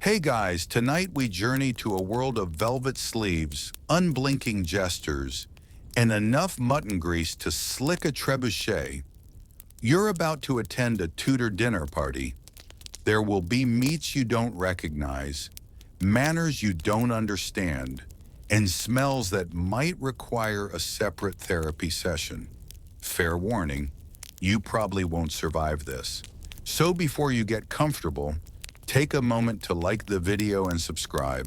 Hey guys, tonight we journey to a world of velvet sleeves, unblinking gestures, and enough mutton grease to slick a trebuchet. You're about to attend a Tudor dinner party. There will be meats you don't recognize, manners you don't understand, and smells that might require a separate therapy session. Fair warning, you probably won't survive this. So before you get comfortable, take a moment to like the video and subscribe,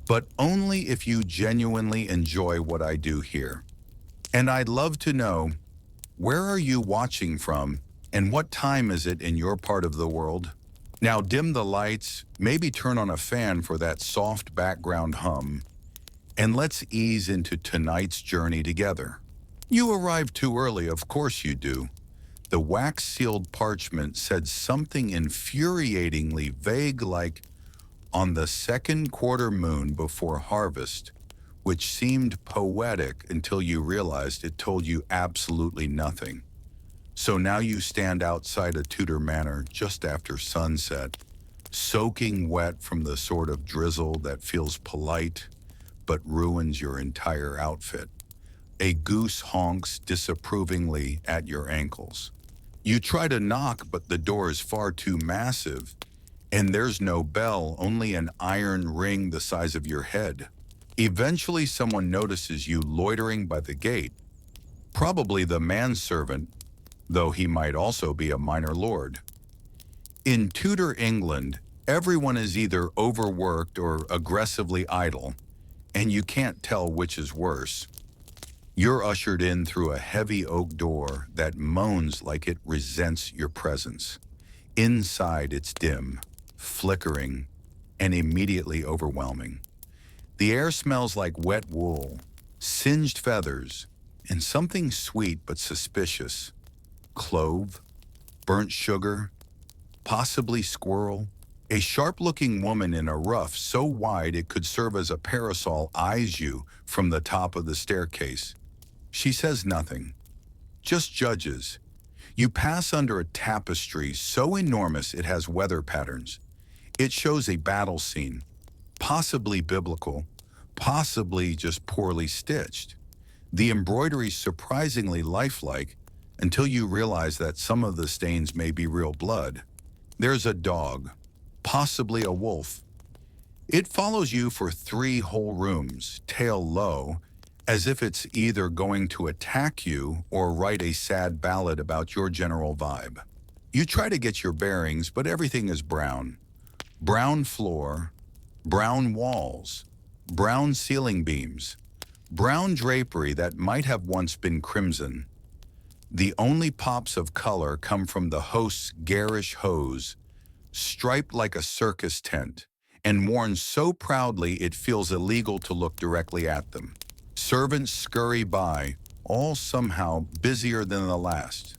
but only if you genuinely enjoy what I do here. And I'd love to know, where are you watching from and what time is it in your part of the world? Now dim the lights, maybe turn on a fan for that soft background hum, and let's ease into tonight's journey together. You arrived too early, of course you do. The wax-sealed parchment said something infuriatingly vague like, on the second quarter moon before harvest, which seemed poetic until you realized it told you absolutely nothing. So now you stand outside a Tudor manor just after sunset, soaking wet from the sort of drizzle that feels polite but ruins your entire outfit. A goose honks disapprovingly at your ankles. You try to knock, but the door is far too massive, and there's no bell, only an iron ring the size of your head. Eventually, someone notices you loitering by the gate, probably the manservant, though he might also be a minor lord. In Tudor England, everyone is either overworked or aggressively idle, and you can't tell which is worse. You're ushered in through a heavy oak door that moans like it resents your presence. Inside, it's dim, flickering, and immediately overwhelming. The air smells like wet wool, singed feathers, and something sweet but suspicious. Clove, burnt sugar, possibly squirrel. A sharp-looking woman in a ruff so wide it could serve as a parasol eyes you from the top of the staircase. She says nothing, just judges. You pass under a tapestry so enormous it has weather patterns. It shows a battle scene, possibly biblical, possibly just poorly stitched. The embroidery's surprisingly lifelike until you realize that some of the stains may be real blood. There's a dog, possibly a wolf. It follows you for 3 whole rooms, tail low, as if it's either going to attack you or write a sad ballad about your general vibe. You try to get your bearings, but everything is brown. Brown floor, brown walls, brown ceiling beams, brown drapery that might have once been crimson. The only pops of color come from the host's garish hose, striped like a circus tent, and worn so proudly it feels illegal to look directly at them. Servants scurry by, all somehow busier than the last.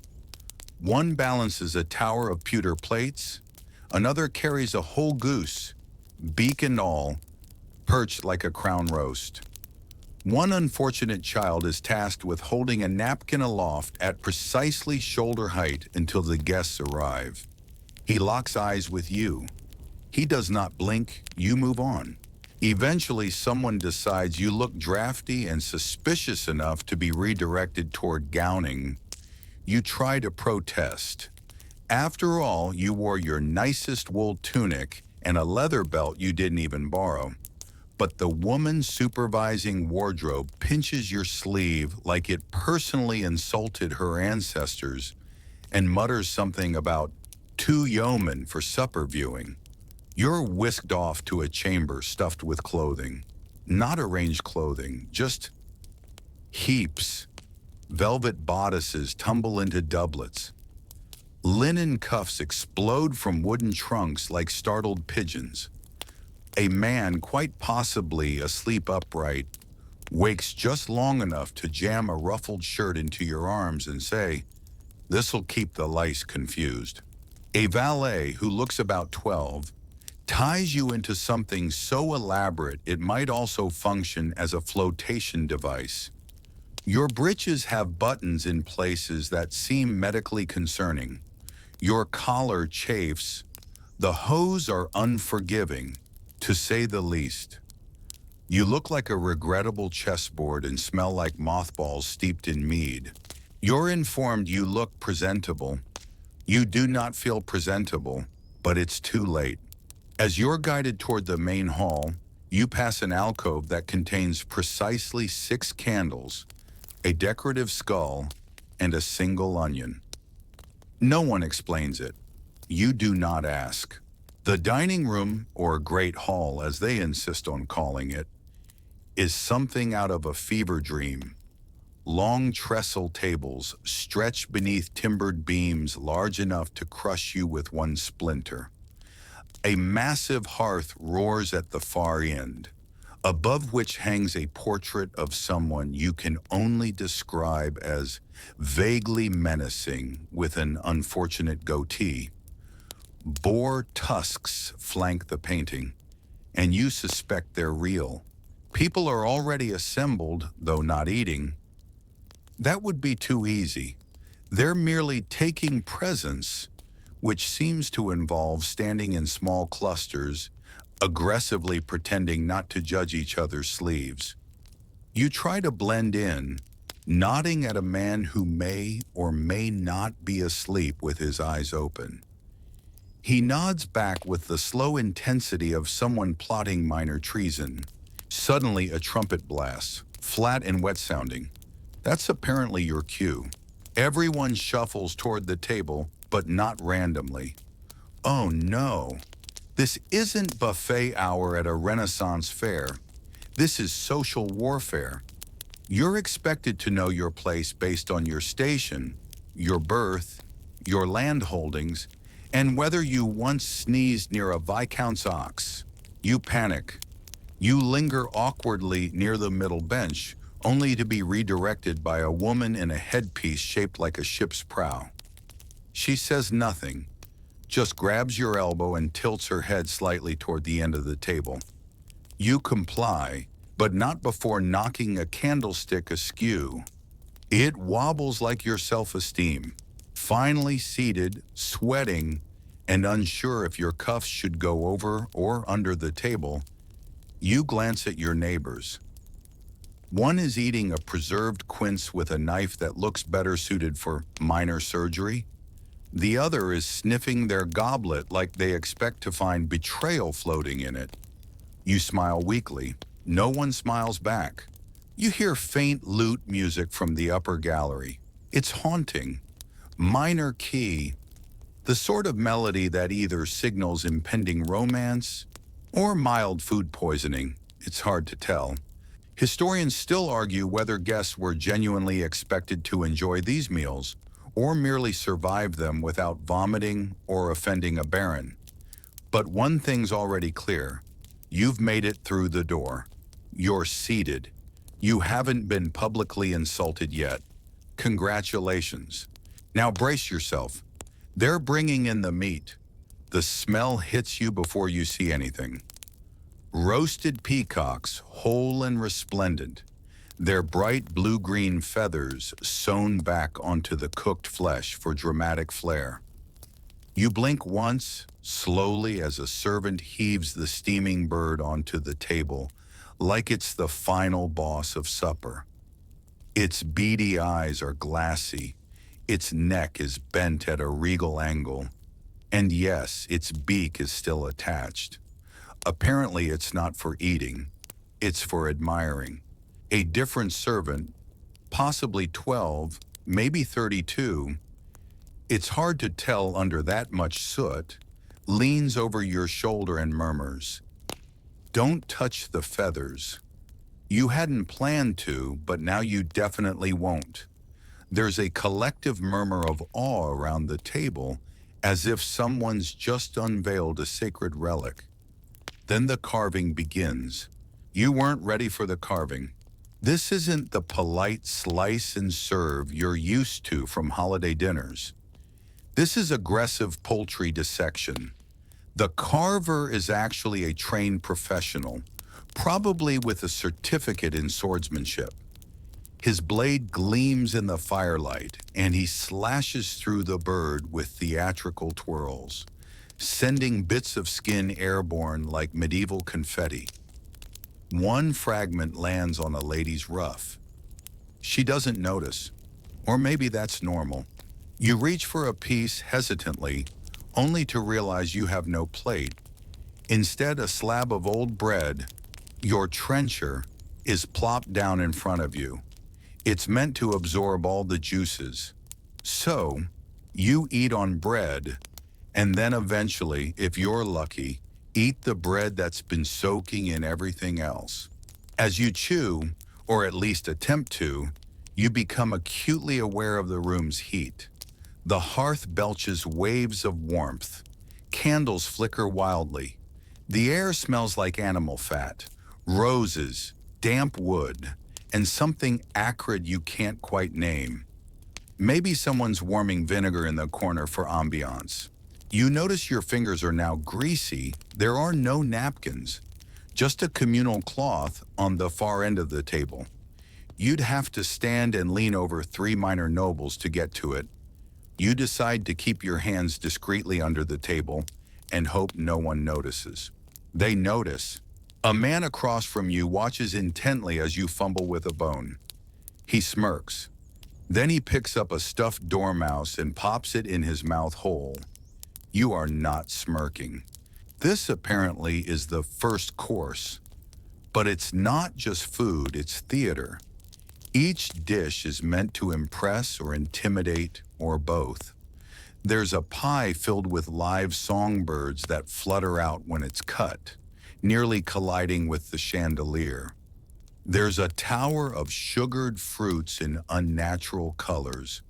One balances a tower of pewter plates, another carries a whole goose, beak and all, perched like a crown roast. One unfortunate child is tasked with holding a napkin aloft at precisely shoulder height until the guests arrive. He locks eyes with you. He does not blink, you move on. Eventually, someone decides you look drafty and suspicious enough to be redirected toward gowning. You try to protest. After all, you wore your nicest wool tunic and a leather belt you didn't even borrow. But the woman supervising wardrobe pinches your sleeve like it personally insulted her ancestors and mutters something about 2 yeomen for supper viewing. You're whisked off to a chamber stuffed with clothing. Not arranged clothing, just heaps. Velvet bodices tumble into doublets. Linen cuffs explode from wooden trunks like startled pigeons. A man, quite possibly asleep upright, wakes just long enough to jam a ruffled shirt into your arms and say, "This'll keep the lice confused." A valet who looks about 12 ties you into something so elaborate it might also function as a flotation device. Your breeches have buttons in places that seem medically concerning. Your collar chafes, The hoes are unforgiving, to say the least. You look like a regrettable chessboard and smell like mothballs steeped in mead. You're informed you look presentable. You do not feel presentable, but it's too late. As you're guided toward the main hall, you pass an alcove that contains precisely 6 candles, a decorative skull, and a single onion. No one explains it. You do not ask. The dining room, or great hall as they insist on calling it, is something out of a fever dream. Long trestle tables stretched beneath timbered beams large enough to crush you with one splinter. A massive hearth roars at the far end, above which hangs a portrait of someone you can only describe as vaguely menacing with an unfortunate goatee. Boar tusks flank the painting, and you suspect they're real. People are already assembled, though not eating. That would be too easy. They're merely taking presents, which seems to involve standing in small clusters, aggressively pretending not to judge each other's sleeves. You try to blend in, nodding at a man who may or may not be asleep with his eyes open. He nods back with the slow intensity of someone plotting minor treason. Suddenly, a trumpet blasts, flat and wet-sounding. That's apparently your cue. Everyone shuffles toward the table, but not randomly. Oh no, this isn't buffet hour at a Renaissance fair. This is social warfare. You're expected to know your place based on your station, your birth, your land holdings, and whether you once sneezed near a viscount's ox. You panic. You linger awkwardly near the middle bench, only to be redirected by a woman in a headpiece shaped like a ship's prow. She says nothing, just grabs your elbow and tilts her head slightly toward the end of the table. You comply, but not before knocking a candlestick askew. It wobbles like your self-esteem. Finally seated, sweating, and unsure if your cuffs should go over or under the table, you glance at your neighbors. One is eating a preserved quince with a knife that looks better suited for minor surgery. The other is sniffing their goblet like they expect to find betrayal floating in it. You smile weakly. No one smiles back. You hear faint lute music from the upper gallery. It's haunting. Minor key, the sort of melody that either signals impending romance or mild food poisoning. It's hard to tell. Historians still argue whether guests were genuinely expected to enjoy these meals or merely survive them without vomiting or offending a baron. But one thing's already clear. You've made it through the door. You're seated. You haven't been publicly insulted yet. Congratulations. Now brace yourself. They're bringing in the meat. The smell hits you before you see anything. Roasted peacocks, whole and resplendent, their bright blue-green feathers sewn back onto the cooked flesh for dramatic flair. You blink once, slowly, as a servant heaves the steaming bird onto the table, like it's the final boss of supper. Its beady eyes are glassy, its neck is bent at a regal angle, and yes, its beak is still attached. Apparently it's not for eating, it's for admiring. A different servant, possibly 12, maybe 32, it's hard to tell under that much soot, leans over your shoulder and murmurs, "Don't touch the feathers." You hadn't planned to, but now you definitely won't. There's a collective murmur of awe around the table, as if someone's just unveiled a sacred relic. Then the carving begins. You weren't ready for the carving. This isn't the polite slice and serve you're used to from holiday dinners. This is aggressive poultry dissection. The carver is actually a trained professional, probably with a certificate in swordsmanship. His blade gleams in the firelight, and he slashes through the bird with theatrical twirls. sending bits of skin airborne like medieval confetti. One fragment lands on a lady's ruff. She doesn't notice, or maybe that's normal. You reach for a piece hesitantly, only to realize you have no plate. Instead, a slab of old bread, your trencher, is plopped down in front of you. It's meant to absorb all the juices. So, you eat on bread, and then eventually, if you're lucky, eat the bread that's been soaking in everything else. As you chew, or at least attempt to, you become acutely aware of the room's heat. The hearth belches waves of warmth. Candles flicker wildly. The air smells like animal fat, roses, damp wood, and something acrid you can't quite name. Maybe someone's warming vinegar in the corner for ambiance. You notice your fingers are now greasy. There are no napkins, just a communal cloth on the far end of the table. You'd have to stand and lean over 3 minor nobles to get to it. You decide to keep your hands discreetly under the table and hope no one notices. They notice. A man across from you watches intently as you fumble with a bone. He smirks. Then he picks up a stuffed dormouse and pops it in his mouth whole. You are not smirking. This apparently is the first course. But it's not just food, it's theater. Each dish is meant to impress or intimidate, or both. There's a pie filled with live songbirds that flutter out when it's cut, nearly colliding with the chandelier. There's a tower of sugared fruits in unnatural colors.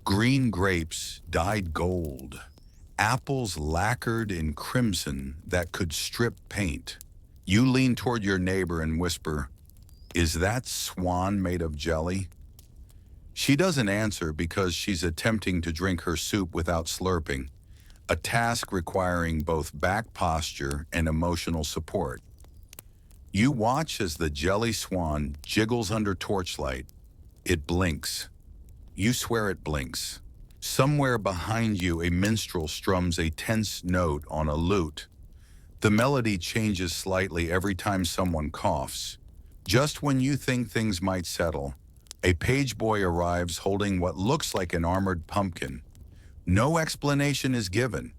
Green grapes dyed gold. Apples lacquered in crimson that could strip paint. You lean toward your neighbor and whisper, "Is that swan made of jelly?" She doesn't answer because she's attempting to drink her soup without slurping, a task requiring both back posture and emotional support. You watch as the jelly swan jiggles under torchlight. It blinks. You swear it blinks. Somewhere behind you, a minstrel strums a tense note on a lute. The melody changes slightly every time someone coughs. Just when you think things might settle, a page boy arrives holding what looks like an armored pumpkin. No explanation is given.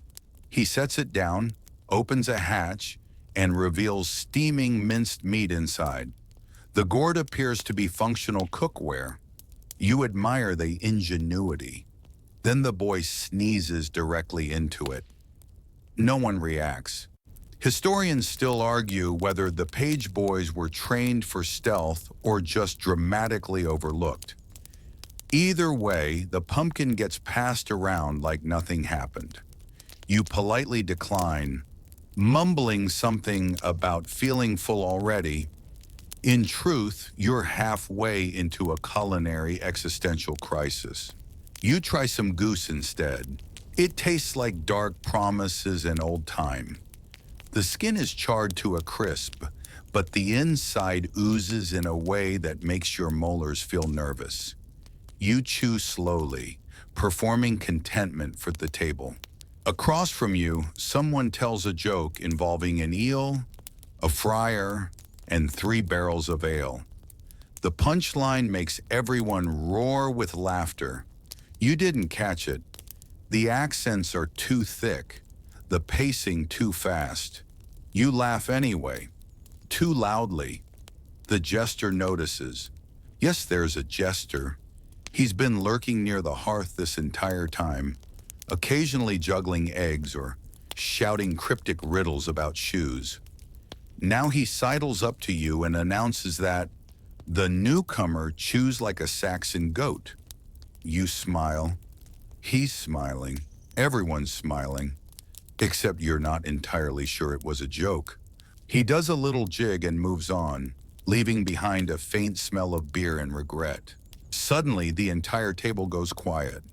He sets it down, opens a hatch, and reveals steaming minced meat inside. The gourd appears to be functional cookware. You admire the ingenuity. Then the boy sneezes directly into it. No one reacts. Historians still argue whether the page boys were trained for stealth or just dramatically overlooked. Either way, the pumpkin gets passed around like nothing happened. You politely decline, mumbling something about feeling full already. In truth, you're halfway into a culinary existential crisis. You try some goose instead. It tastes like dark promises and old time. The skin is charred to a crisp, but the inside oozes in a way that makes your molars feel nervous. You chew slowly, performing contentment for the table. Across from you, someone tells a joke involving an eel, a friar, and 3 barrels of ale. The punchline makes everyone roar with laughter. You didn't catch it. The accents are too thick, the pacing too fast. You laugh anyway, too loudly. The jester notices. Yes, there's a jester. He's been lurking near the hearth this entire time, occasionally juggling eggs or shouting cryptic riddles about shoes. Now he sidles up to you and announces that the newcomer chews like a Saxon goat. You smile. He's smiling. Everyone's smiling. Except you're not entirely sure it was a joke. He does a little jig and moves on, leaving behind a faint smell of beer and regret. Suddenly, the entire table goes quiet.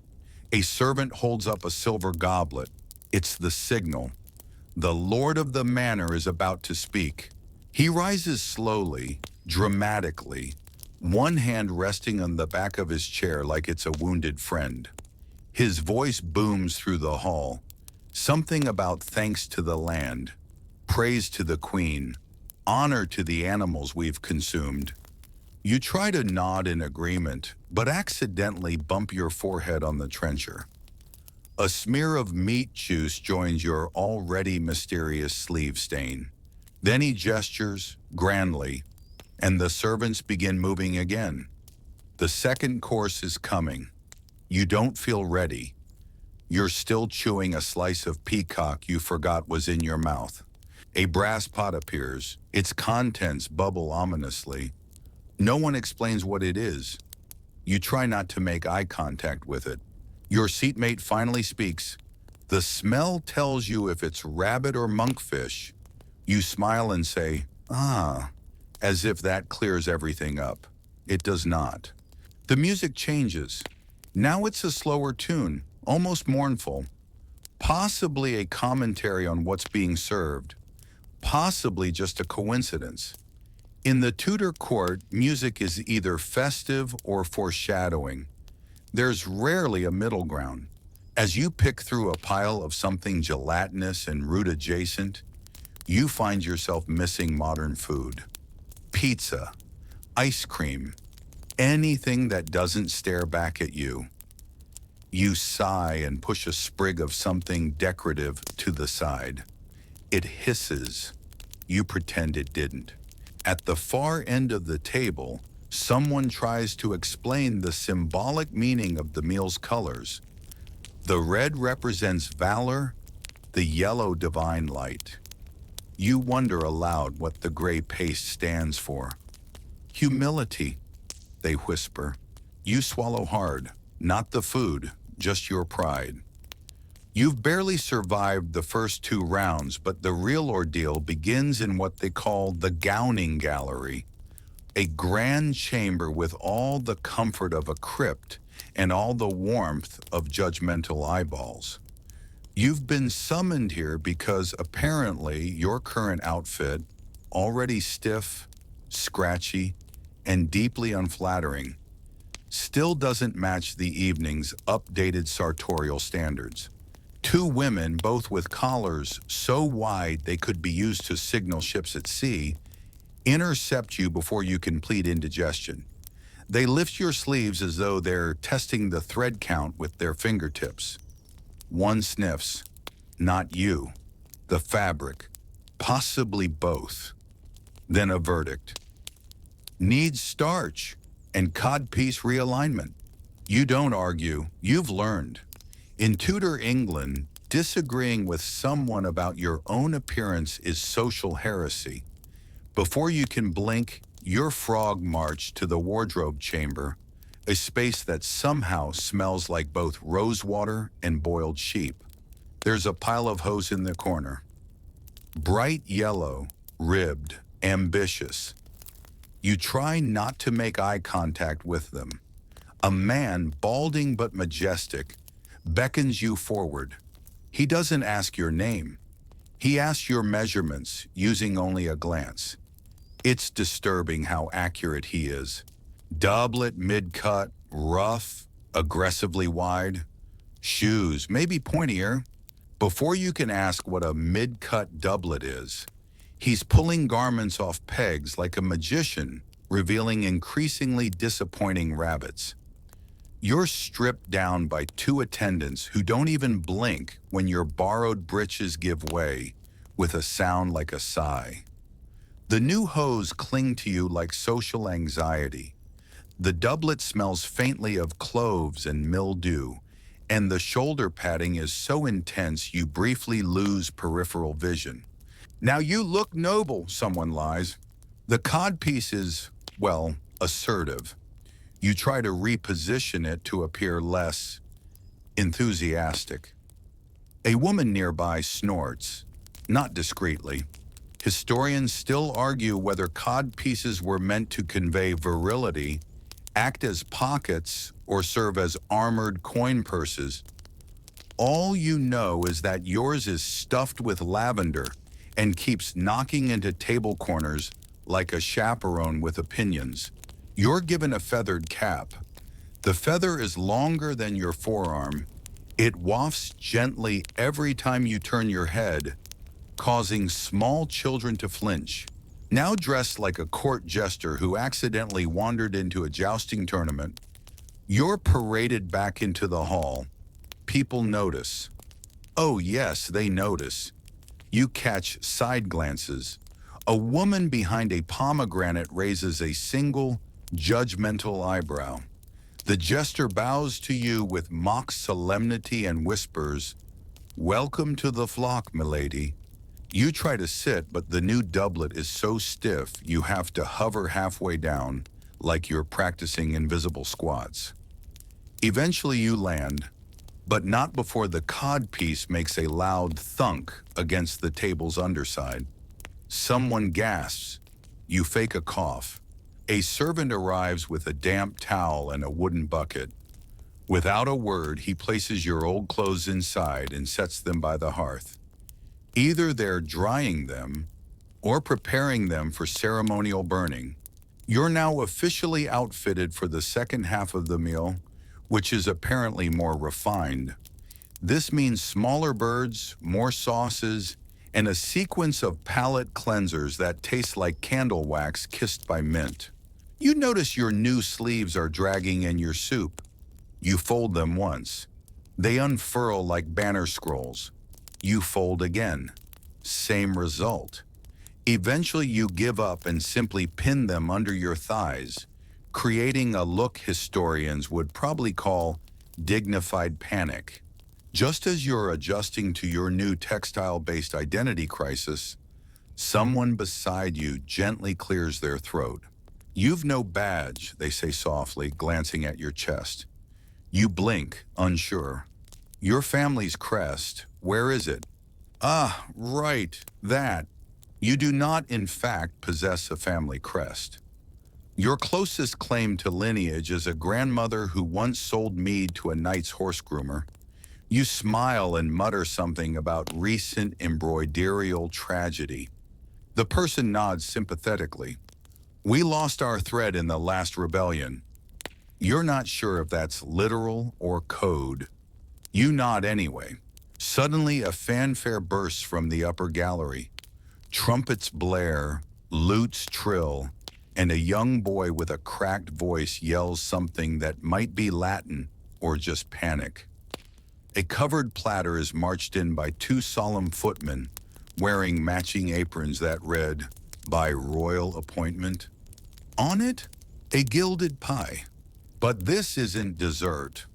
A servant holds up a silver goblet. It's the signal. The lord of the manor is about to speak. He rises slowly, dramatically, one hand resting on the back of his chair like it's a wounded friend. His voice booms through the hall. Something about thanks to the land, praise to the queen, honor to the animals we've consumed. You try to nod in agreement, but accidentally bump your forehead on the trencher. A smear of meat juice joins your already mysterious sleeve stain. Then he gestures, grandly, and the servants begin moving again. The second course is coming. You don't feel ready. You're still chewing a slice of peacock you forgot was in your mouth. A brass pot appears, its contents bubble ominously. No one explains what it is. You try not to make eye contact with it. Your seatmate finally speaks. The smell tells you if it's rabbit or monkfish. You smile and say, "Ah," as if that clears everything up. It does not. The music changes. Now it's a slower tune, almost mournful. Possibly a commentary on what's being served. Possibly just a coincidence. In the Tudor court, music is either festive or foreshadowing. There's rarely a middle ground. As you pick through a pile of something gelatinous and root adjacent, you find yourself missing modern food. Pizza, ice cream, anything that doesn't stare back at you. You sigh and push a sprig of something decorative to the side. It hisses. You pretend it didn't. At the far end of the table, someone tries to explain the symbolic meaning of the meal's colors. The red represents valor, the yellow divine light. You wonder aloud what the gray paste stands for. Humility, they whisper. You swallow hard, not the food, just your pride. You've barely survived the first 2 rounds, but the real ordeal begins in what they call the gowning gallery, a grand chamber with all the comfort of a crypt and all the warmth of judgmental eyeballs. You've been summoned here because apparently your current outfit, already stiff, scratchy, and deeply unflattering, still doesn't match the evening's updated sartorial standards. 2 women, both with collars so wide they could be used to signal ships at sea, intercept you before you complete indigestion. They lift your sleeves as though they're testing the thread count with their fingertips. One sniffs. Not you. The fabric. Possibly both. Then a verdict. Needs starch and codpiece realignment. You don't argue. You've learned. In Tudor England, disagreeing with someone about your own appearance is social heresy. Before you can blink, you're frog marched to the wardrobe chamber, a space that somehow smells like both rosewater and boiled sheep. There's a pile of hose in the corner. Bright yellow, ribbed, ambitious. You try not to make eye contact with them. A man, balding but majestic, beckons you forward. He doesn't ask your name. He asks your measurements, using only a glance. It's disturbing how accurate he is. Doublet mid-cut, rough, aggressively wide. Shoes, maybe pointier. Before you can ask what a mid-cut doublet is, he's pulling garments off pegs like a magician, revealing increasingly disappointing rabbits. You're stripped down by 2 attendants who don't even blink when your borrowed breeches give way, with a sound like a sigh. The new hose cling to you like social anxiety. The doublet smells faintly of cloves and mildew, and the shoulder padding is so intense you briefly lose peripheral vision. Now you look noble, someone lies. The codpiece is, well, assertive. You try to reposition it to appear less enthusiastic. A woman nearby snorts, not discreetly. Historians still argue whether codpieces were meant to convey virility, act as pockets, or serve as armored coin purses. All you know is that yours is stuffed with lavender and keeps knocking into table corners like a chaperone with opinions. You're given a feathered cap. The feather is longer than your forearm. It wafts gently every time you turn your head, causing small children to flinch. Now dressed like a court jester who accidentally wandered into a jousting tournament, you're paraded back into the hall. People notice. Oh yes, they notice. You catch side glances. A woman behind a pomegranate raises a single, judgmental eyebrow. The jester bows to you with mock solemnity and whispers, "Welcome to the flock, milady." You try to sit, but the new doublet is so stiff you have to hover halfway down, like you're practicing invisible squats. Eventually you land, but not before the codpiece makes a loud thunk against the table's underside. Someone gasps. You fake a cough. A servant arrives with a damp towel and a wooden bucket. Without a word, he places your old clothes inside and sets them by the hearth. Either they're drying them or preparing them for ceremonial burning. You're now officially outfitted for the second half of the meal, which is apparently more refined. This means smaller birds, more sauces, and a sequence of palate cleansers that taste like candle wax kissed by mint. You notice your new sleeves are dragging in your soup. You fold them once. They unfurl like banner scrolls. You fold again. Same result. Eventually you give up and simply pin them under your thighs, creating a look historians would probably call dignified panic. Just as you're adjusting to your new textile-based identity crisis, someone beside you gently clears their throat. "You've no badge," they say softly, glancing at your chest. You blink, unsure. "Your family's crest, where is it?" "Ah, right, that." You do not, in fact, possess a family crest. Your closest claim to lineage is a grandmother who once sold mead to a knight's horse groomer. You smile and mutter something about recent embroiderial tragedy. The person nods sympathetically. "We lost our thread in the last rebellion." You're not sure if that's literal or code. You nod anyway. Suddenly, a fanfare bursts from the upper gallery. Trumpets blare, lutes trill, and a young boy with a cracked voice yells something that might be Latin or just panic. A covered platter is marched in by two solemn footmen wearing matching aprons that read, "By royal appointment." On it, a gilded pie. But this isn't dessert.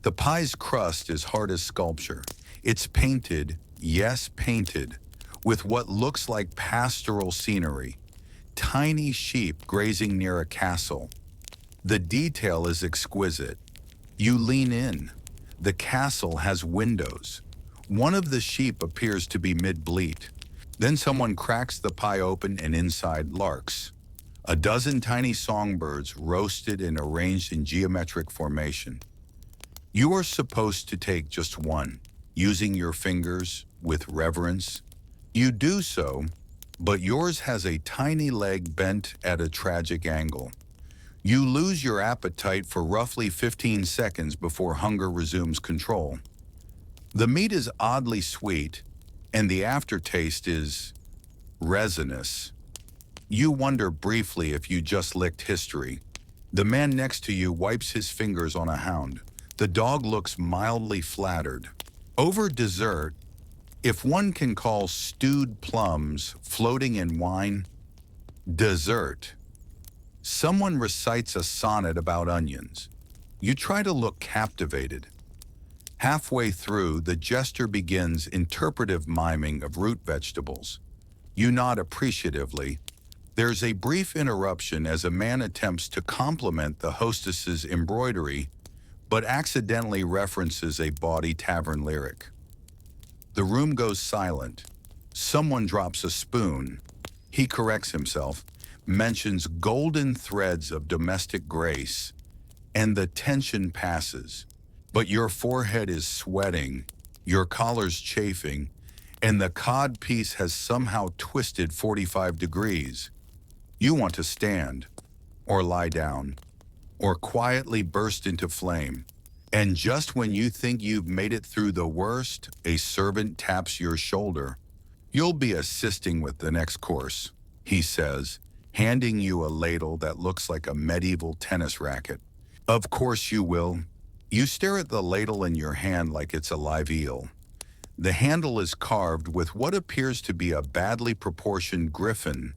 The pie's crust is hard as sculpture. It's painted, yes, painted, with what looks like pastoral scenery. Tiny sheep grazing near a castle. The detail is exquisite. You lean in. The castle has windows. One of the sheep appears to be mid-bleat. Then someone cracks the pie open and inside larks. A dozen tiny songbirds roasted and arranged in geometric formation. You are supposed to take just one, using your fingers with reverence. You do so, but yours has a tiny leg bent at a tragic angle. You lose your appetite for roughly 15 seconds before hunger resumes control. The meat is oddly sweet, and the aftertaste is resinous. You wonder briefly if you just licked history. The man next to you wipes his fingers on a hound. The dog looks mildly flattered. Over dessert, if one can call stewed plums floating in wine dessert, someone recites a sonnet about onions. You try to look captivated. Halfway through, the jester begins interpretive miming of root vegetables. You nod appreciatively. There's a brief interruption as a man attempts to compliment the hostess's embroidery, but accidentally references a bawdy tavern lyric. The room goes silent. Someone drops a spoon. He corrects himself, mentions golden threads of domestic grace, and the tension passes. But your forehead is sweating, your collar's chafing, and the cod piece has somehow twisted 45 degrees. You want to stand, or lie down, or quietly burst into flame. And just when you think you've made it through the worst, a servant taps your shoulder. "You'll be assisting with the next course," he says, handing you a ladle that looks like a medieval tennis racket. "Of course you will." You stare at the ladle in your hand like it's a live eel. The handle is carved with what appears to be a badly proportioned griffin,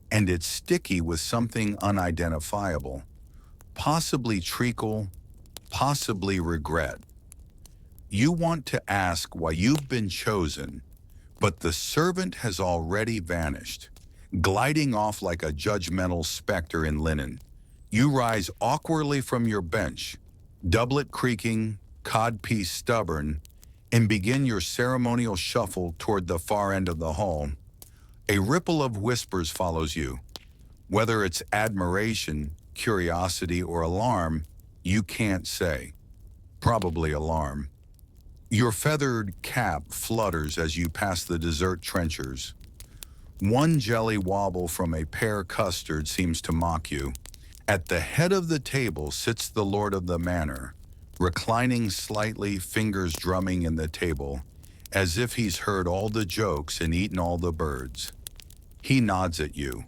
and it's sticky with something unidentifiable. Possibly treacle, possibly regret. You want to ask why you've been chosen, but the servant has already vanished, gliding off like a judgmental specter in linen. You rise awkwardly from your bench, doublet creaking, codpiece stubborn, and begin your ceremonial shuffle toward the far end of the hall. A ripple of whispers follows you. Whether it's admiration, curiosity, or alarm, you can't say. Probably alarm. Your feathered cap flutters as you pass the dessert trenchers. One jelly wobble from a pear custard seems to mock you. At the head of the table sits the lord of the manor, reclining slightly, fingers drumming in the table, as if he's heard all the jokes and eaten all the birds. He nods at you.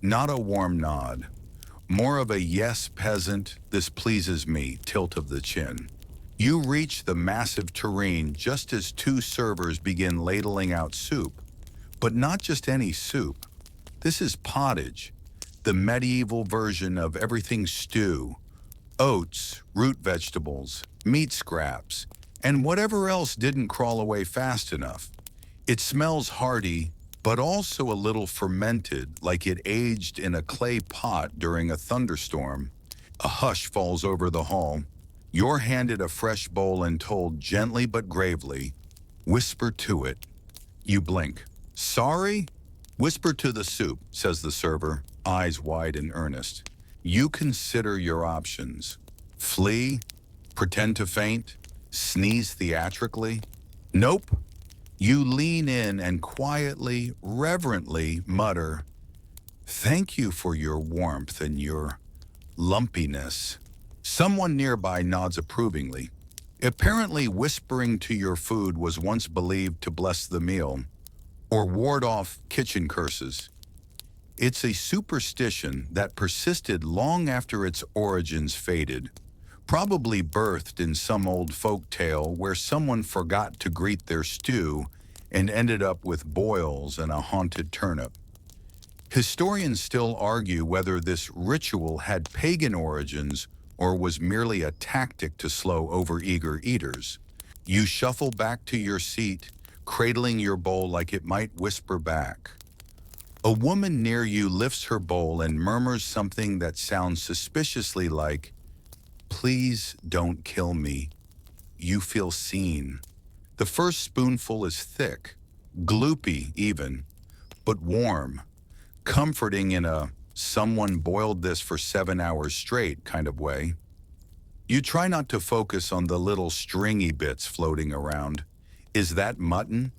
Not a warm nod. More of a "yes, peasant, this pleases me" tilt of the chin. You reach the massive tureen just as two servers begin ladling out soup. But not just any soup. This is pottage, the medieval version of everything stew. Oats, root vegetables, meat scraps, and whatever else didn't crawl away fast enough. It smells hearty, but also a little fermented, like it aged in a clay pot during a thunderstorm. A hush falls over the hall. You're handed a fresh bowl and told gently but gravely, "Whisper to it." You blink. "Sorry?" "Whisper to the soup," says the server, eyes wide and earnest. You consider your options. Flee? Pretend to faint? Sneeze theatrically? Nope. You lean in and quietly, reverently mutter, "Thank you for your warmth and your lumpiness." Someone nearby nods approvingly. Apparently, whispering to your food was once believed to bless the meal or ward off kitchen curses. It's a superstition that persisted long after its origins faded, probably birthed in some old folk tale where someone forgot to greet their stew and ended up with boils and a haunted turnip. Historians still argue whether this ritual had pagan origins or was merely a tactic to slow overeager eaters. You shuffle back to your seat, cradling your bowl like it might whisper back. A woman near you lifts her bowl and murmurs something that sounds suspiciously like, "Please don't kill me." You feel seen. The first spoonful is thick, gloopy even, but warm, comforting in a "someone boiled this for 7 hours straight" kind of way. You try not to focus on the little stringy bits floating around. Is that mutton?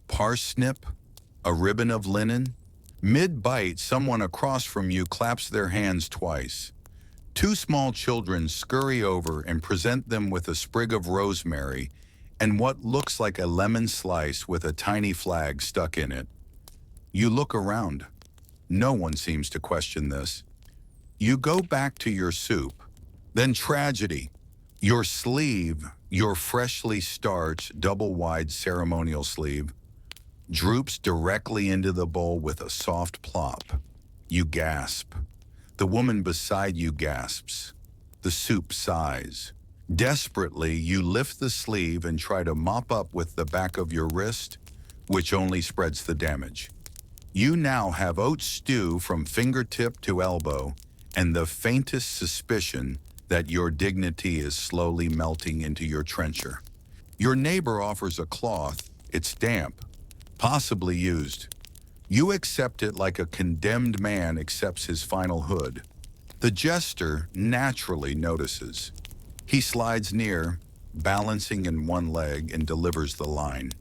Parsnip? A ribbon of linen? Mid-bite, someone across from you claps their hands twice. Two small children scurry over and present them with a sprig of rosemary and what looks like a lemon slice with a tiny flag stuck in it. You look around. No one seems to question this. You go back to your soup. Then tragedy. Your sleeve, your freshly starched, double-wide ceremonial sleeve, droops directly into the bowl with a soft plop. You gasp. The woman beside you gasps. The soup sighs. Desperately, you lift the sleeve and try to mop up with the back of your wrist, which only spreads the damage. You now have oat stew from fingertip to elbow and the faintest suspicion that your dignity is slowly melting into your trencher. Your neighbor offers a cloth. It's damp, possibly used. You accept it like a condemned man accepts his final hood. The jester naturally notices. He slides near, balancing in one leg, and delivers the line.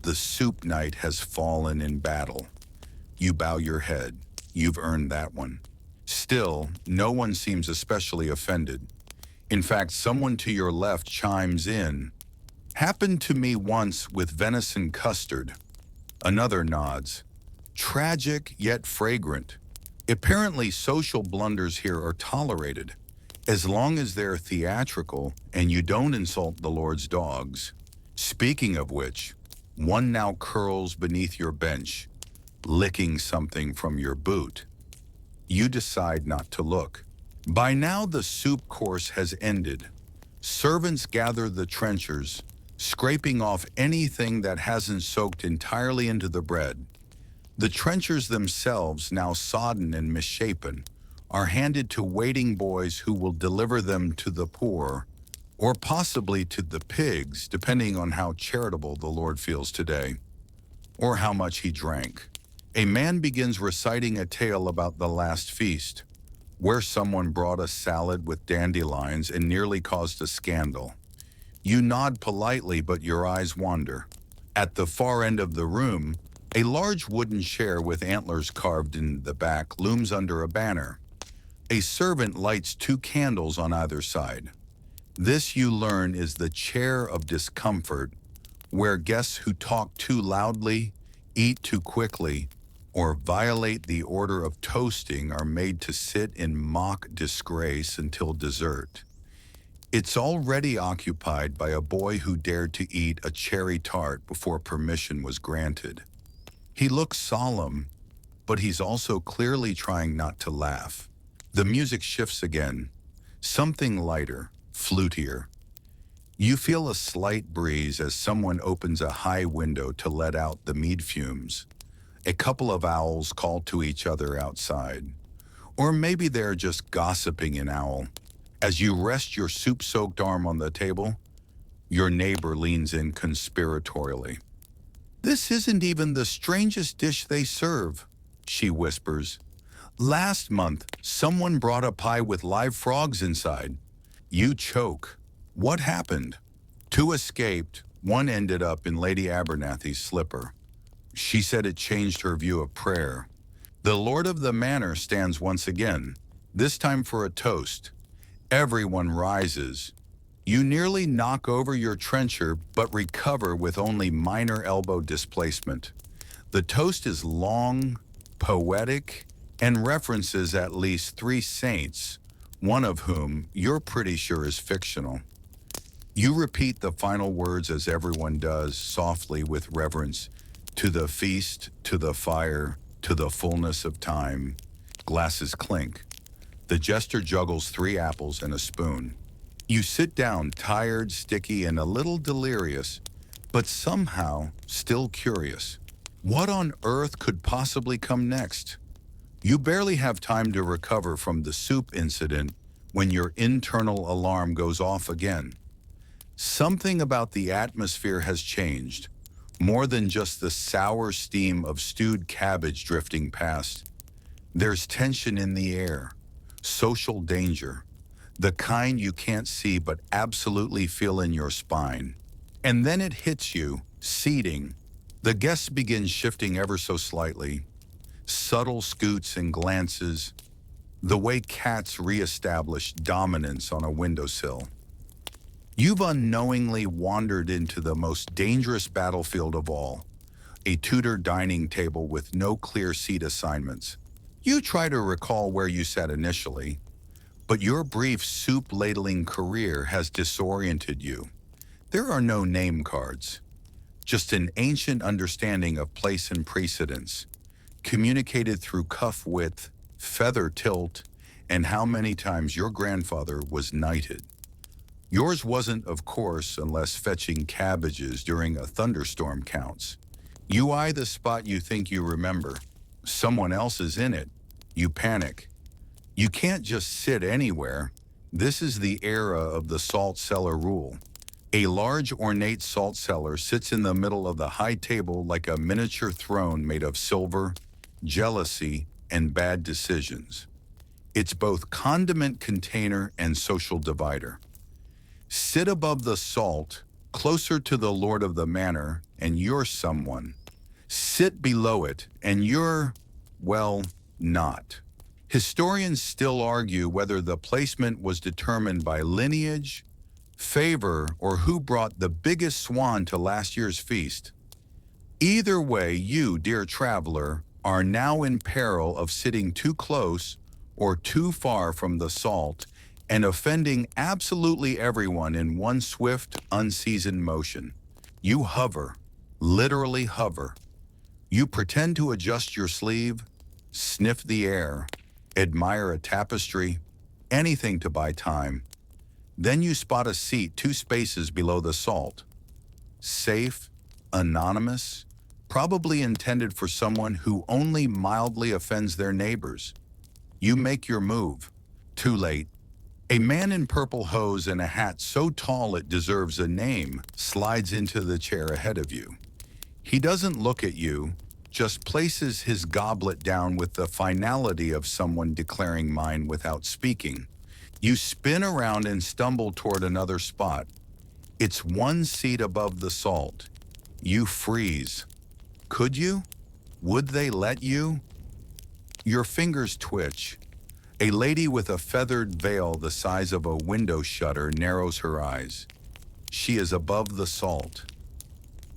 The soup knight has fallen in battle. You bow your head. You've earned that one. Still, no one seems especially offended. In fact, someone to your left chimes in. Happened to me once with venison custard. Another nods. Tragic yet fragrant. Apparently, social blunders here are tolerated, as long as they're theatrical and you don't insult the Lord's dogs. Speaking of which, one now curls beneath your bench, licking something from your boot. You decide not to look. By now, the soup course has ended. Servants gather the trenchers, scraping off anything that hasn't soaked entirely into the bread. The trenchers themselves, now sodden and misshapen, are handed to waiting boys who will deliver them to the poor, or possibly to the pigs, depending on how charitable the Lord feels today, or how much he drank. A man begins reciting a tale about the last feast, where someone brought a salad with dandelions and nearly caused a scandal. You nod politely, but your eyes wander. At the far end of the room, a large wooden chair with antlers carved in the back looms under a banner. A servant lights 2 candles on either side. This, you learn, is the chair of discomfort, where guests who talk too loudly, eat too quickly, or violate the order of toasting are made to sit in mock disgrace until dessert. It's already occupied by a boy who dared to eat a cherry tart before permission was granted. He looks solemn, but he's also clearly trying not to laugh. The music shifts again, something lighter, flutier. You feel a slight breeze as someone opens a high window to let out the mead fumes. A couple of owls call to each other outside. Or maybe they're just gossiping an owl. As you rest your soup-soaked arm on the table, your neighbor leans in conspiratorially. "This isn't even the strangest dish they serve," she whispers. "Last month, someone brought a pie with live frogs inside." You choke. What happened? 2 escaped. One ended up in Lady Abernathy's slipper. She said it changed her view of prayer. The Lord of the Manor stands once again, this time for a toast. Everyone rises. You nearly knock over your trencher, but recover with only minor elbow displacement. The toast is long, poetic, and references at least 3 saints, one of whom you're pretty sure is fictional. You repeat the final words as everyone does, softly with reverence. To the feast, to the fire, to the fullness of time. Glasses clink. The jester juggles 3 apples and a spoon. You sit down, tired, sticky, and a little delirious, but somehow still curious. What on earth could possibly come next? You barely have time to recover from the soup incident when your internal alarm goes off again. Something about the atmosphere has changed. More than just the sour steam of stewed cabbage drifting past. There's tension in the air, social danger, the kind you can't see but absolutely feel in your spine. And then it hits you, seating. The guests begin shifting ever so slightly, subtle scoots and glances, the way cats reestablish dominance on a windowsill. You've unknowingly wandered into the most dangerous battlefield of all, a Tudor dining table with no clear seat assignments. You try to recall where you sat initially, but your brief soup-ladling career has disoriented you. There are no name cards, just an ancient understanding of place and precedence, communicated through cuff width, feather tilt, and how many times your grandfather was knighted. Yours wasn't, of course, unless fetching cabbages during a thunderstorm counts. You eye the spot you think you remember. Someone else is in it. You panic. You can't just sit anywhere. This is the era of the salt cellar rule. A large ornate salt cellar sits in the middle of the high table like a miniature throne made of silver, jealousy, and bad decisions. It's both condiment container and social divider. Sit above the salt, closer to the Lord of the Manor, and you're someone. Sit below it, and you're, well, not. Historians still argue whether the placement was determined by lineage, favor, or who brought the biggest swan to last year's feast. Either way, you, dear traveler, are now in peril of sitting too close or too far from the salt and offending absolutely everyone in one swift, unseasoned motion. You hover, literally hover. You pretend to adjust your sleeve, sniff the air, admire a tapestry, anything to buy time. Then you spot a seat 2 spaces below the salt. Safe, anonymous, probably intended for someone who only mildly offends their neighbors. You make your move. Too late. A man in purple hose and a hat so tall it deserves a name slides into the chair ahead of you. He doesn't look at you, just places his goblet down with the finality of someone declaring mine without speaking. You spin around and stumble toward another spot. It's 1 seat above the salt. You freeze. Could you? Would they let you? Your fingers twitch. A lady with a feathered veil the size of a window shutter narrows her eyes. She is above the salt.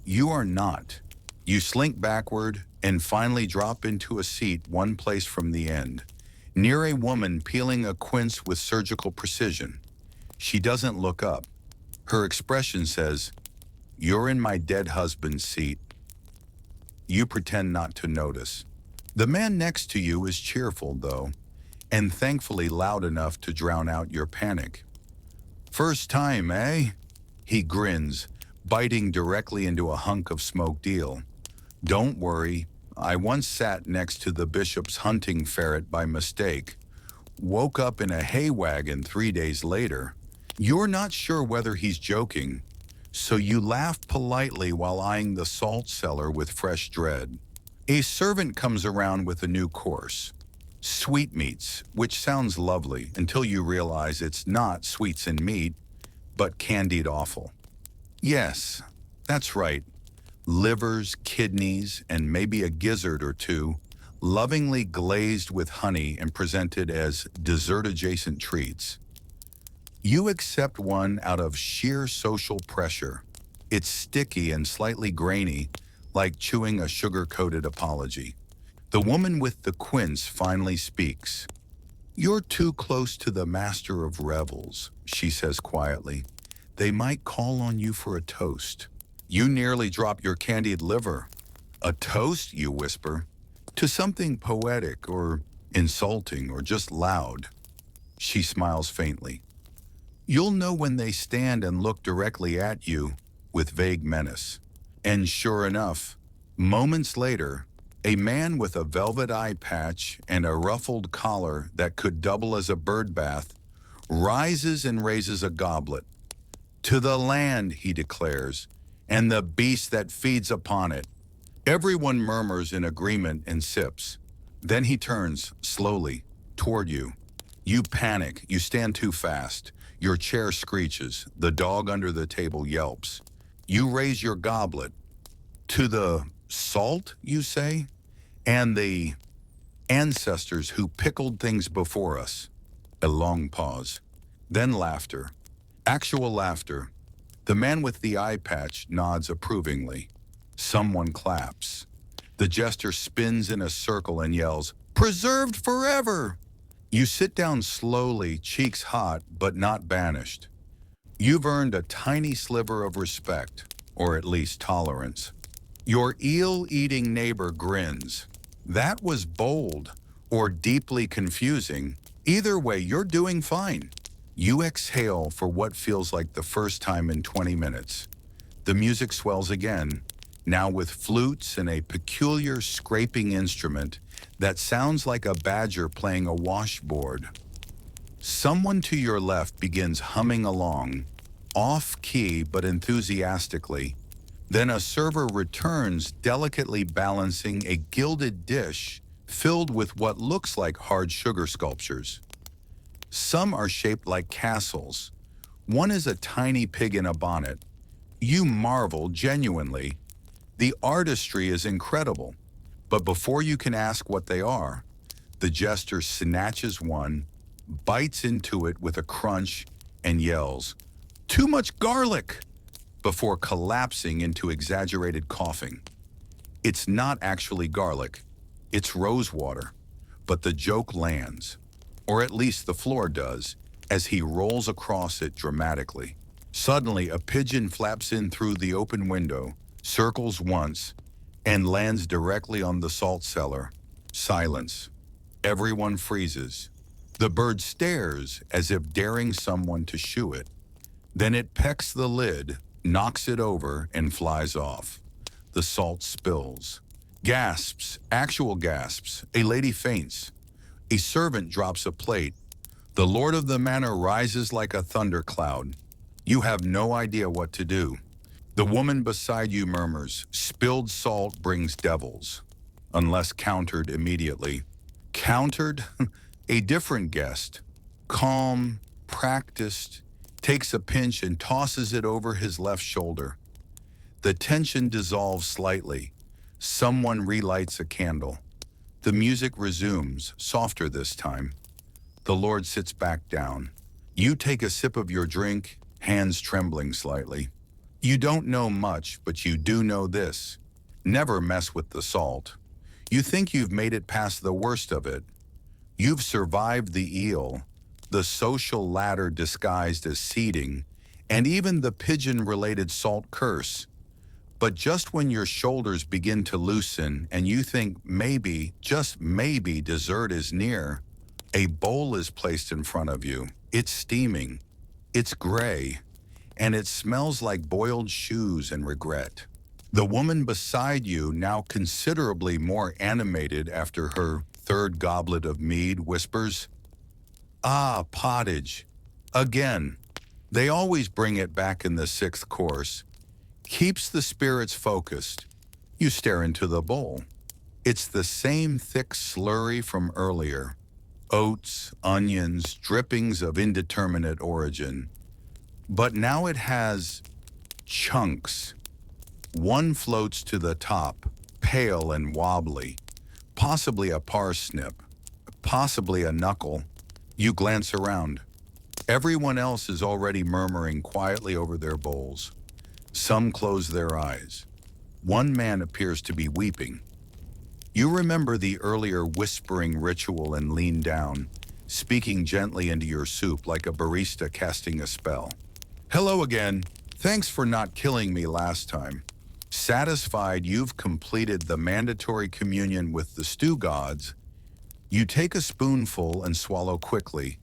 You are not. You slink backward and finally drop into a seat 1 place from the end, near a woman peeling a quince with surgical precision. She doesn't look up. Her expression says, "You're in my dead husband's seat." You pretend not to notice. The man next to you is cheerful, though, and thankfully loud enough to drown out your panic. "First time, eh?" He grins, biting directly into a hunk of smoked eel. "Don't worry, I once sat next to the bishop's hunting ferret by mistake. Woke up in a hay wagon 3 days later." You're not sure whether he's joking, so you laugh politely while eyeing the salt cellar with fresh dread. A servant comes around with a new course. Sweetmeats, which sounds lovely until you realize it's not sweets and meat, but candied offal. Yes, that's right. Livers, kidneys, and maybe a gizzard or 2, lovingly glazed with honey and presented as dessert-adjacent treats. You accept one out of sheer social pressure. It's sticky and slightly grainy, like chewing a sugar-coated apology. The woman with the quince finally speaks. "You're too close to the master of revels," she says quietly. "They might call on you for a toast." You nearly drop your candied liver. "A toast," you whisper, "to something poetic or insulting or just loud." She smiles faintly. You'll know when they stand and look directly at you with vague menace. And sure enough, moments later, a man with a velvet eye patch and a ruffled collar that could double as a bird bath rises and raises a goblet. "To the land," he declares, "and the beast that feeds upon it." Everyone murmurs in agreement and sips. Then he turns, slowly, toward you. You panic. You stand too fast. Your chair screeches. The dog under the table yelps. You raise your goblet. "To the salt," you say, "and the ancestors who pickled things before us." A long pause. Then laughter. Actual laughter. The man with the eye patch nods approvingly. Someone claps. The jester spins in a circle and yells, "Preserved forever!" You sit down slowly, cheeks hot, but not banished. You've earned a tiny sliver of respect, or at least tolerance. Your eel-eating neighbor grins. That was bold, or deeply confusing. Either way, you're doing fine. You exhale for what feels like the first time in 20 minutes. The music swells again, now with flutes and a peculiar scraping instrument that sounds like a badger playing a washboard. Someone to your left begins humming along, off-key but enthusiastically. Then a server returns, delicately balancing a gilded dish filled with what looks like hard sugar sculptures. Some are shaped like castles. One is a tiny pig in a bonnet. You marvel genuinely. The artistry is incredible. But before you can ask what they are, The jester snatches one, bites into it with a crunch, and yells, "Too much garlic!" before collapsing into exaggerated coughing. It's not actually garlic, it's rose water, but the joke lands, or at least the floor does, as he rolls across it dramatically. Suddenly, a pigeon flaps in through the open window, circles once, and lands directly on the salt cellar. Silence. Everyone freezes. The bird stares as if daring someone to shoo it. Then it pecks the lid, knocks it over, and flies off. The salt spills. Gasps, actual gasps. A lady faints. A servant drops a plate. The lord of the manor rises like a thundercloud. You have no idea what to do. The woman beside you murmurs, "Spilled salt brings devils," unless countered immediately. Countered? A different guest, calm, practiced, takes a pinch and tosses it over his left shoulder. The tension dissolves slightly. Someone relights a candle. The music resumes, softer this time. The Lord sits back down. You take a sip of your drink, hands trembling slightly. You don't know much, but you do know this. Never mess with the salt. You think you've made it past the worst of it. You've survived the eel, the social ladder disguised as seating, and even the pigeon-related salt curse. But just when your shoulders begin to loosen and you think maybe, just maybe, dessert is near, a bowl is placed in front of you. It's steaming. It's gray. And it smells like boiled shoes and regret. The woman beside you, now considerably more animated after her third goblet of mead, whispers, "Ah, pottage. Again. They always bring it back in the sixth course." Keeps the spirits focused. You stare into the bowl. It's the same thick slurry from earlier. Oats, onions, drippings of indeterminate origin. But now it has chunks. One floats to the top, pale and wobbly. Possibly a parsnip, possibly a knuckle. You glance around. Everyone else is already murmuring quietly over their bowls. Some close their eyes. One man appears to be weeping. You remember the earlier whispering ritual and lean down, speaking gently into your soup like a barista casting a spell. "Hello again. Thanks for not killing me last time." Satisfied you've completed the mandatory communion with the stew gods, you take a spoonful and swallow quickly.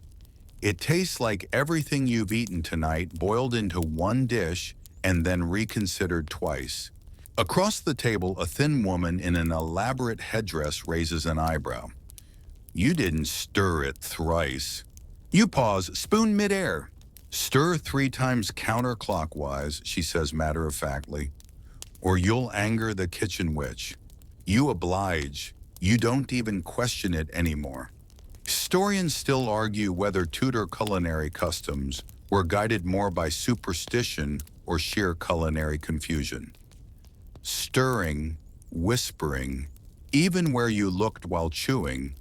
It tastes like everything you've eaten tonight boiled into one dish and then reconsidered twice. Across the table, a thin woman in an elaborate headdress raises an eyebrow. You didn't stir it thrice. You pause, spoon midair. "Stir 3 times counterclockwise," she says matter-of-factly, "or you'll anger the kitchen witch." You oblige. You don't even question it anymore. Historians still argue whether Tudor culinary customs were guided more by superstition or sheer culinary confusion. Stirring, whispering, even where you looked while chewing,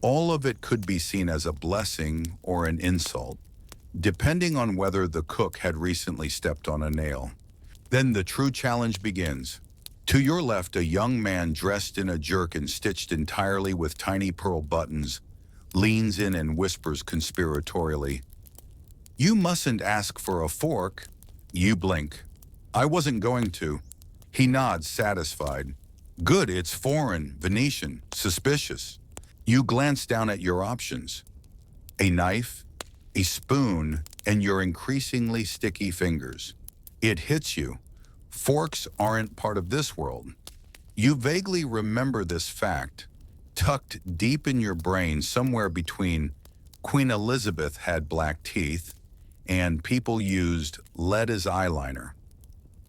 all of it could be seen as a blessing or an insult, depending on whether the cook had recently stepped on a nail. Then the true challenge begins. To your left, a young man dressed in a jerkin stitched entirely with tiny pearl buttons leans in and whispers conspiratorially, "You mustn't ask for a fork." You blink. "I wasn't going to." He nods, satisfied. "Good, it's foreign, Venetian, suspicious." You glance down at your options. A knife, a spoon, and your increasingly sticky fingers. It hits you. Forks aren't part of this world. You vaguely remember this fact, tucked deep in your brain somewhere between Queen Elizabeth had black teeth and people used lead as eyeliner.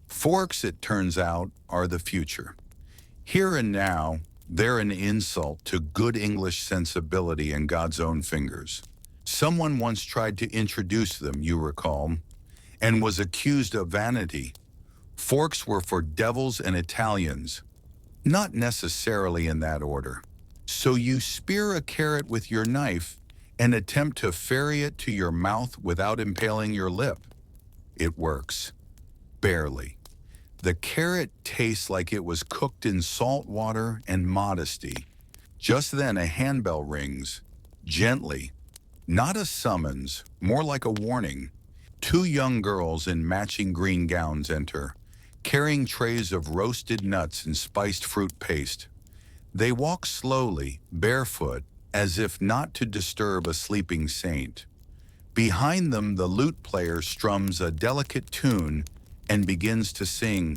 Forks, it turns out, are the future. Here and now, they're an insult to good English sensibility and God's own fingers. Someone once tried to introduce them, you recall, and was accused of vanity. Forks were for devils and Italians, not necessarily in that order. So you spear a carrot with your knife and attempt to ferry it to your mouth without impaling your lip. It works. Barely. The carrot tastes like it was cooked in salt water and modesty. Just then a handbell rings, gently. Not a summons, more like a warning. Two young girls in matching green gowns enter, carrying trays of roasted nuts and spiced fruit paste. They walk slowly, barefoot, as if not to disturb a sleeping saint. Behind them, the lute player strums a delicate tune and begins to sing,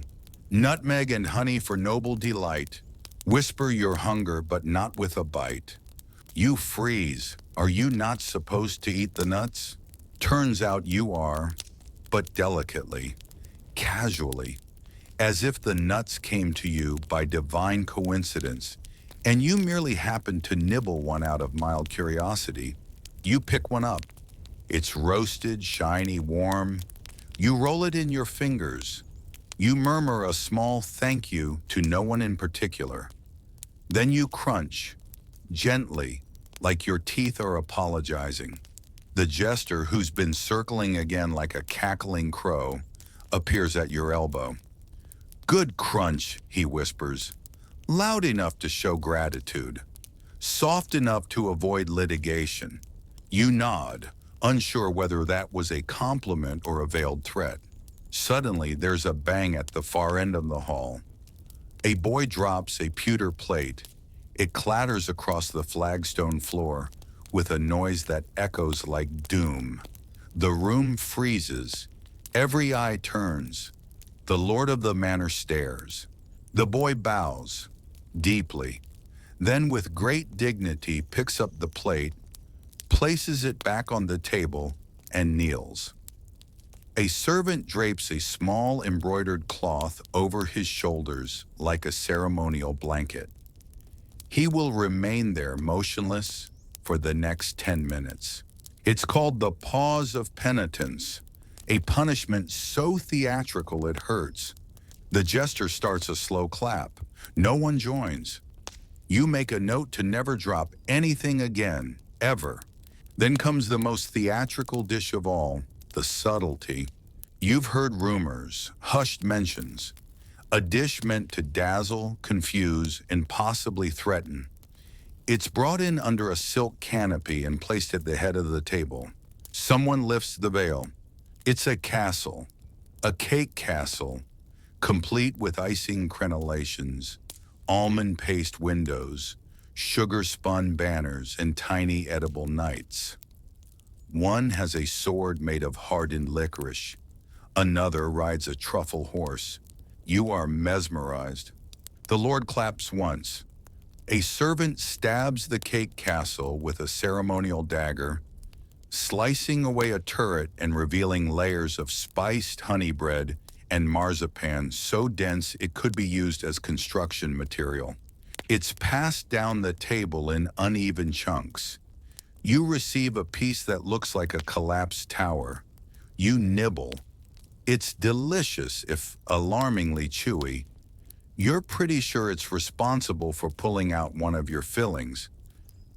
"Nutmeg and honey for noble delight. Whisper your hunger, but not with a bite." You freeze. Are you not supposed to eat the nuts? Turns out you are, but delicately, casually, as if the nuts came to you by divine coincidence, and you merely happened to nibble one out of mild curiosity. You pick one up. It's roasted, shiny, warm. You roll it in your fingers. You murmur a small thank you to no one in particular. Then you crunch, gently, like your teeth are apologizing. The jester, who's been circling again like a cackling crow, appears at your elbow. "Good crunch," he whispers, loud enough to show gratitude, soft enough to avoid litigation. You nod, unsure whether that was a compliment or a veiled threat. Suddenly, there's a bang at the far end of the hall. A boy drops a pewter plate. It clatters across the flagstone floor with a noise that echoes like doom. The room freezes. Every eye turns. The lord of the manor stares. The boy bows, deeply. Then with great dignity picks up the plate, places it back on the table, and kneels. A servant drapes a small embroidered cloth over his shoulders like a ceremonial blanket. He will remain there motionless for the next 10 minutes. It's called the pause of penitence, a punishment so theatrical it hurts. The jester starts a slow clap. No one joins. You make a note to never drop anything again, ever. Then comes the most theatrical dish of all, the subtlety. You've heard rumors, hushed mentions, a dish meant to dazzle, confuse, and possibly threaten. It's brought in under a silk canopy and placed at the head of the table. Someone lifts the veil. It's a castle, a cake castle, complete with icing crenellations, almond paste windows, sugar-spun banners, and tiny edible knights. One has a sword made of hardened licorice. Another rides a truffle horse. You are mesmerized. The Lord claps once. A servant stabs the cake castle with a ceremonial dagger, slicing away a turret and revealing layers of spiced honey bread and marzipan so dense it could be used as construction material. It's passed down the table in uneven chunks. You receive a piece that looks like a collapsed tower. You nibble. It's delicious, if alarmingly chewy. You're pretty sure it's responsible for pulling out one of your fillings.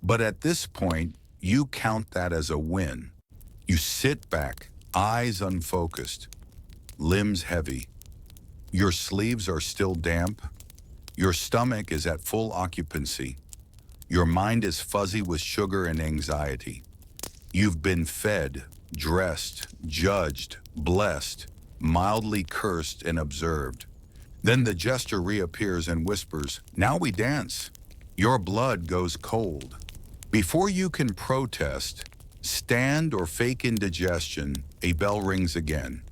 But at this point, you count that as a win. You sit back, eyes unfocused, limbs heavy. Your sleeves are still damp. Your stomach is at full occupancy. Your mind is fuzzy with sugar and anxiety. You've been fed, dressed, judged, blessed, mildly cursed and observed. Then the jester reappears and whispers, "Now we dance." Your blood goes cold. Before you can protest, stand, or fake indigestion, a bell rings again.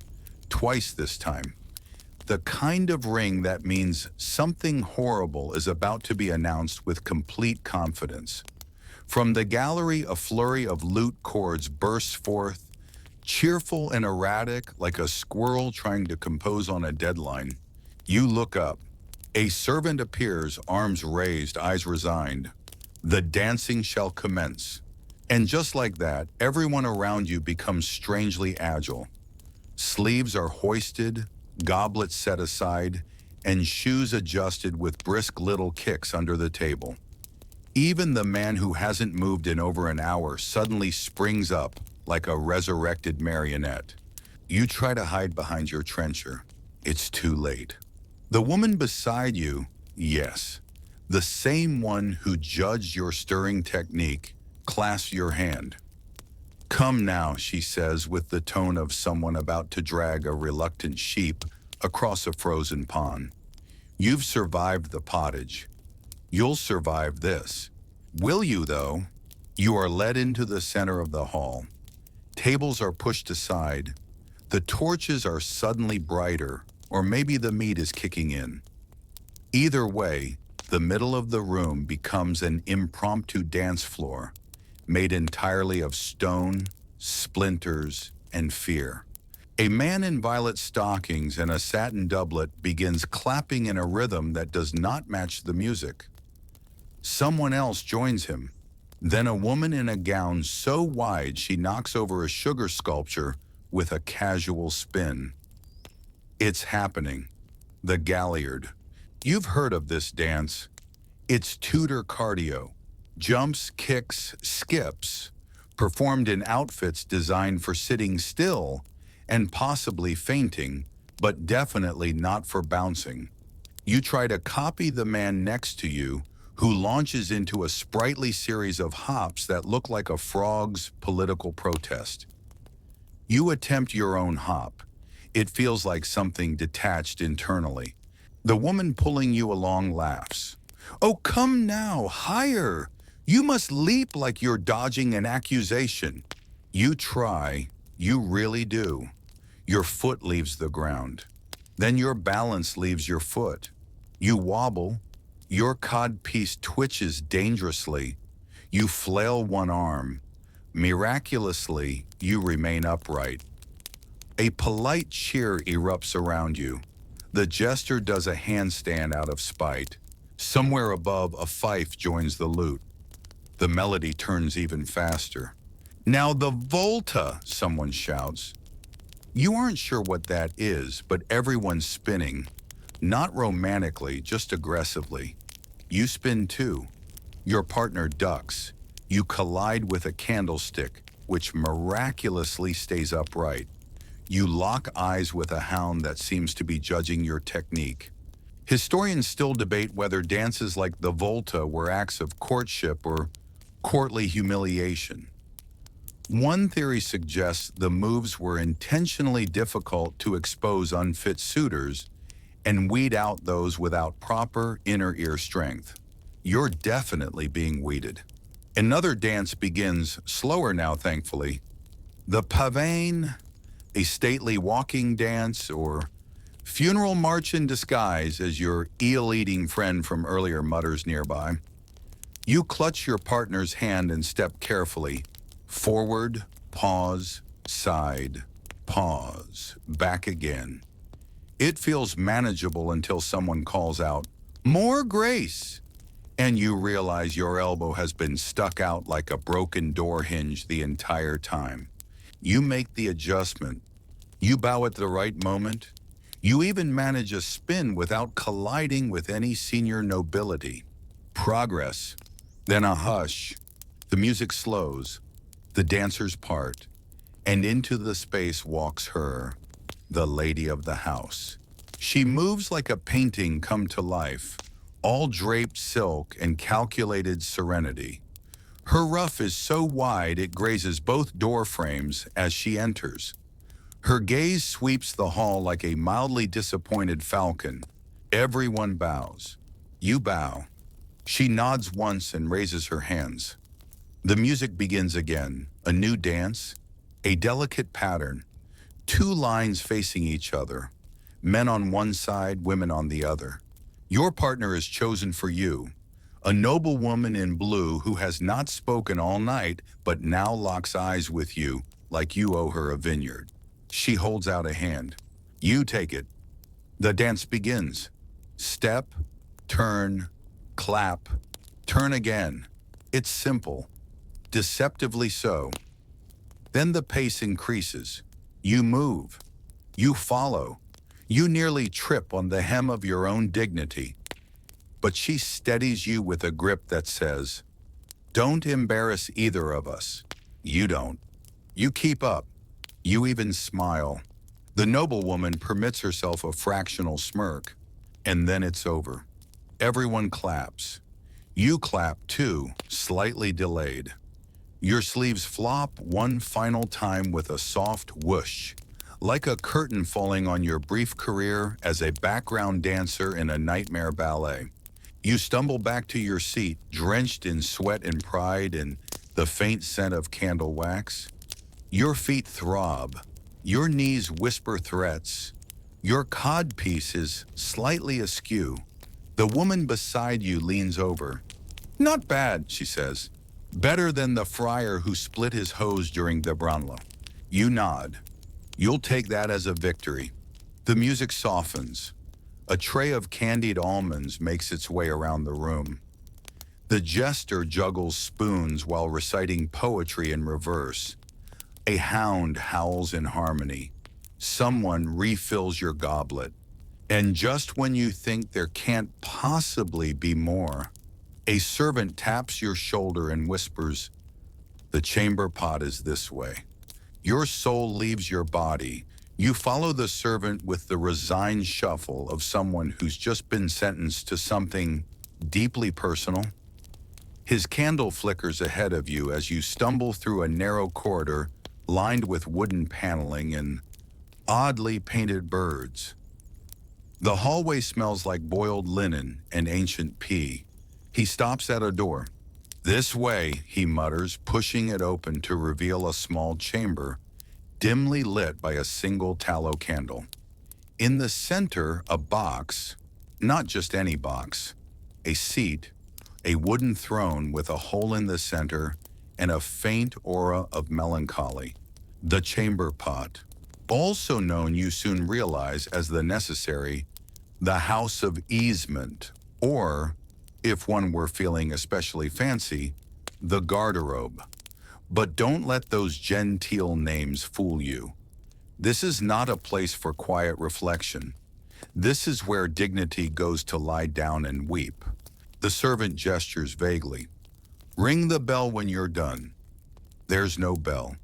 Twice this time. The kind of ring that means something horrible is about to be announced with complete confidence. From the gallery, a flurry of lute chords bursts forth, cheerful and erratic, like a squirrel trying to compose on a deadline. You look up. A servant appears, arms raised, eyes resigned. The dancing shall commence. And just like that, everyone around you becomes strangely agile. Sleeves are hoisted, goblets set aside, and shoes adjusted with brisk little kicks under the table. Even the man who hasn't moved in over an hour suddenly springs up like a resurrected marionette. You try to hide behind your trencher. It's too late. The woman beside you, yes, the same one who judged your stirring technique, clasps your hand. Come now, she says with the tone of someone about to drag a reluctant sheep across a frozen pond. You've survived the pottage. You'll survive this. Will you, though? You are led into the center of the hall. Tables are pushed aside. The torches are suddenly brighter, or maybe the meat is kicking in. Either way, the middle of the room becomes an impromptu dance floor, made entirely of stone, splinters, and fear. A man in violet stockings and a satin doublet begins clapping in a rhythm that does not match the music. Someone else joins him. Then a woman in a gown so wide she knocks over a sugar sculpture with a casual spin. It's happening. The Galliard. You've heard of this dance. It's Tudor cardio. Jumps, kicks, skips, performed in outfits designed for sitting still and possibly fainting, but definitely not for bouncing. You try to copy the man next to you, who launches into a sprightly series of hops that look like a frog's political protest. You attempt your own hop. It feels like something detached internally. The woman pulling you along laughs. Oh, come now, higher! You must leap like you're dodging an accusation. You try, you really do. Your foot leaves the ground. Then your balance leaves your foot. You wobble. Your codpiece twitches dangerously. You flail one arm. Miraculously, you remain upright. A polite cheer erupts around you. The jester does a handstand out of spite. Somewhere above, a fife joins the lute. The melody turns even faster. Now the volta, someone shouts. You aren't sure what that is, but everyone's spinning. Not romantically, just aggressively. You spin too. Your partner ducks. You collide with a candlestick, which miraculously stays upright. You lock eyes with a hound that seems to be judging your technique. Historians still debate whether dances like the volta were acts of courtship or courtly humiliation. One theory suggests the moves were intentionally difficult to expose unfit suitors and weed out those without proper inner ear strength. You're definitely being weeded. Another dance begins, slower now thankfully. The pavane, a stately walking dance, or funeral march in disguise, as your eel-eating friend from earlier mutters nearby. You clutch your partner's hand and step carefully. Forward, pause, side, pause, back again. It feels manageable until someone calls out, "More grace!" And you realize your elbow has been stuck out like a broken door hinge the entire time. You make the adjustment. You bow at the right moment. You even manage a spin without colliding with any senior nobility. Progress. Then a hush. The music slows. The dancers part. And into the space walks her, the lady of the house. She moves like a painting come to life, all draped silk and calculated serenity. Her ruff is so wide it grazes both door frames as she enters. Her gaze sweeps the hall like a mildly disappointed falcon. Everyone bows. You bow. She nods once and raises her hands. The music begins again, a new dance, a delicate pattern, two lines facing each other, men on one side, women on the other. Your partner is chosen for you, a noble woman in blue who has not spoken all night but now locks eyes with you like you owe her a vineyard. She holds out a hand. You take it. The dance begins. Step, turn, clap, turn again. It's simple. Deceptively so. Then the pace increases. You move. You follow. You nearly trip on the hem of your own dignity. But she steadies you with a grip that says, Don't embarrass either of us. You don't. You keep up. You even smile. The noblewoman permits herself a fractional smirk, and then it's over. Everyone claps. You clap too, slightly delayed. Your sleeves flop one final time with a soft whoosh, like a curtain falling on your brief career as a background dancer in a nightmare ballet. You stumble back to your seat, drenched in sweat and pride and the faint scent of candle wax. Your feet throb. Your knees whisper threats. Your codpiece is slightly askew. The woman beside you leans over. "Not bad," she says. "Better than the friar who split his hose during the Brownlow." You nod. You'll take that as a victory. The music softens. A tray of candied almonds makes its way around the room. The jester juggles spoons while reciting poetry in reverse. A hound howls in harmony. Someone refills your goblet. And just when you think there can't possibly be more, a servant taps your shoulder and whispers, "The chamber pot is this way." Your soul leaves your body. You follow the servant with the resigned shuffle of someone who's just been sentenced to something deeply personal. His candle flickers ahead of you as you stumble through a narrow corridor lined with wooden paneling and oddly painted birds. The hallway smells like boiled linen and ancient pea. He stops at a door. "This way," he mutters, pushing it open to reveal a small chamber, dimly lit by a single tallow candle. In the center, a box, not just any box, a seat, a wooden throne with a hole in the center and a faint aura of melancholy. The chamber pot, also known, you soon realize, as the necessary, the house of easement, or, if one were feeling especially fancy, the garderobe. But don't let those genteel names fool you. This is not a place for quiet reflection. This is where dignity goes to lie down and weep. The servant gestures vaguely. "Ring the bell when you're done." There's no bell,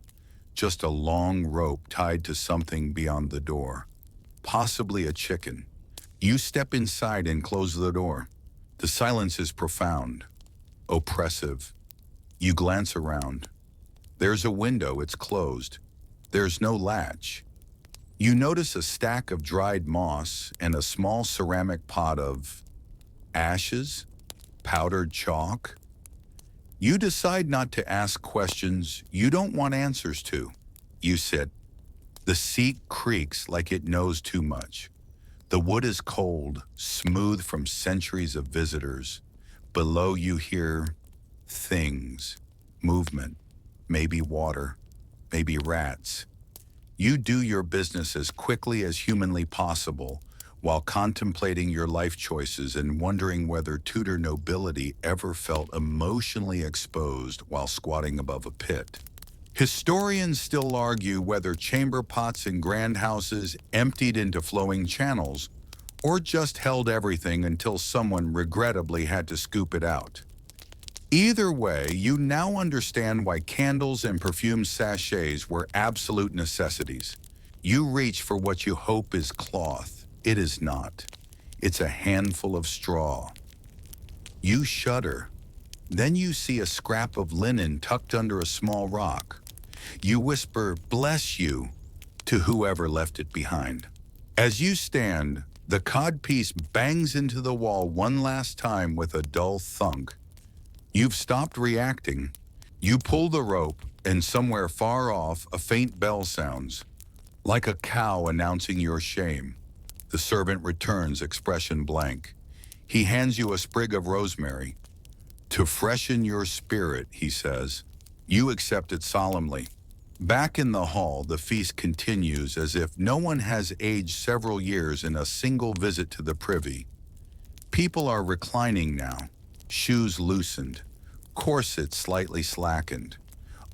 just a long rope tied to something beyond the door, possibly a chicken. You step inside and close the door. The silence is profound, oppressive. You glance around. There's a window, it's closed. There's no latch. You notice a stack of dried moss and a small ceramic pot of ashes, powdered chalk. You decide not to ask questions you don't want answers to. You sit. The seat creaks like it knows too much. The wood is cold, smooth from centuries of visitors. Below you hear things, movement, maybe water, maybe rats. You do your business as quickly as humanly possible while contemplating your life choices and wondering whether Tudor nobility ever felt emotionally exposed while squatting above a pit. Historians still argue whether chamber pots in grand houses emptied into flowing channels or just held everything until someone regrettably had to scoop it out. Either way, you now understand why candles and perfume sachets were absolute necessities. You reach for what you hope is cloth. It is not. It's a handful of straw. You shudder. Then you see a scrap of linen tucked under a small rock. You whisper, "Bless you," to whoever left it behind. As you stand, the codpiece bangs into the wall one last time with a dull thunk. You've stopped reacting. You pull the rope, and somewhere far off, a faint bell sounds, like a cow announcing your shame. The servant returns, expression blank. He hands you a sprig of rosemary. "To freshen your spirit," he says. You accept it solemnly. Back in the hall, the feast continues as if no one has aged several years in a single visit to the privy. People are reclining now, shoes loosened, corsets slightly slackened.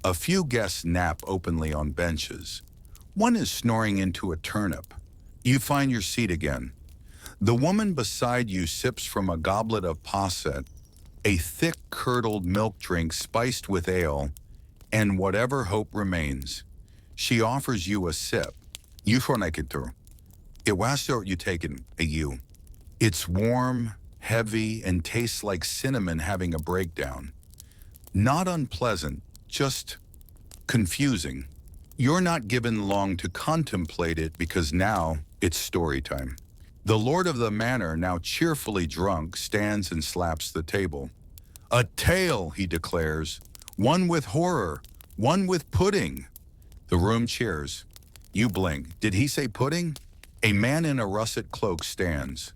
A few guests nap openly on benches. One is snoring into a turnip. You find your seat again. The woman beside you sips from a goblet of posset, a thick curdled milk drink spiced with ale, and whatever hope remains. She offers you a sip. You fornicator. Iwasto you taken a you. It's warm, heavy, and tastes like cinnamon having a breakdown. Not unpleasant, just confusing. You're not given long to contemplate it because now it's story time. The lord of the manor, now cheerfully drunk, stands and slaps the table. A tale, he declares. One with horror, one with pudding. The room cheers. You blink. Did he say pudding? A man in a russet cloak stands.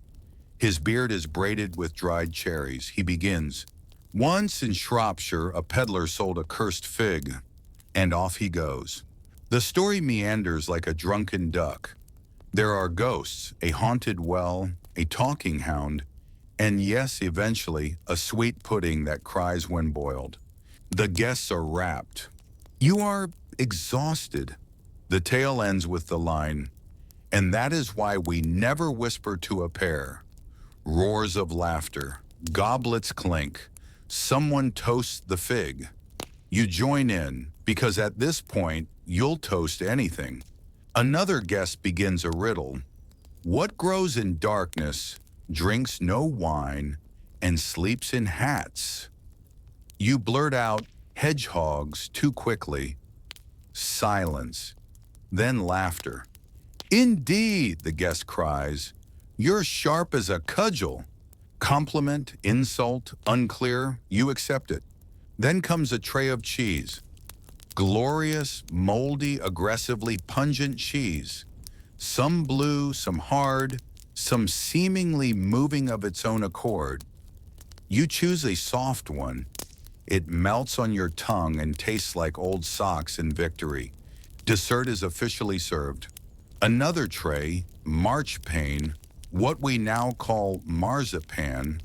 His beard is braided with dried cherries. He begins. Once in Shropshire, a peddler sold a cursed fig, and off he goes. The story meanders like a drunken duck. There are ghosts, a haunted well, a talking hound, and yes, eventually, a sweet pudding that cries when boiled. The guests are rapt. You are exhausted. The tale ends with the line, and that is why we never whisper to a pair. Roars of laughter, goblets clink, someone toasts the fig. You join in, because at this point, you'll toast anything. Another guest begins a riddle. What grows in darkness, drinks no wine, and sleeps in hats? You blurt out, hedgehogs, too quickly. Silence, then laughter. Indeed, the guest cries. You're sharp as a cudgel. Compliment, insult, unclear, you accept it. Then comes a tray of cheese. Glorious, moldy, aggressively pungent cheese. Some blue, some hard, some seemingly moving of its own accord. You choose a soft one. It melts on your tongue and tastes like old socks in victory. Dessert is officially served. Another tray, marchpane, what we now call marzipan,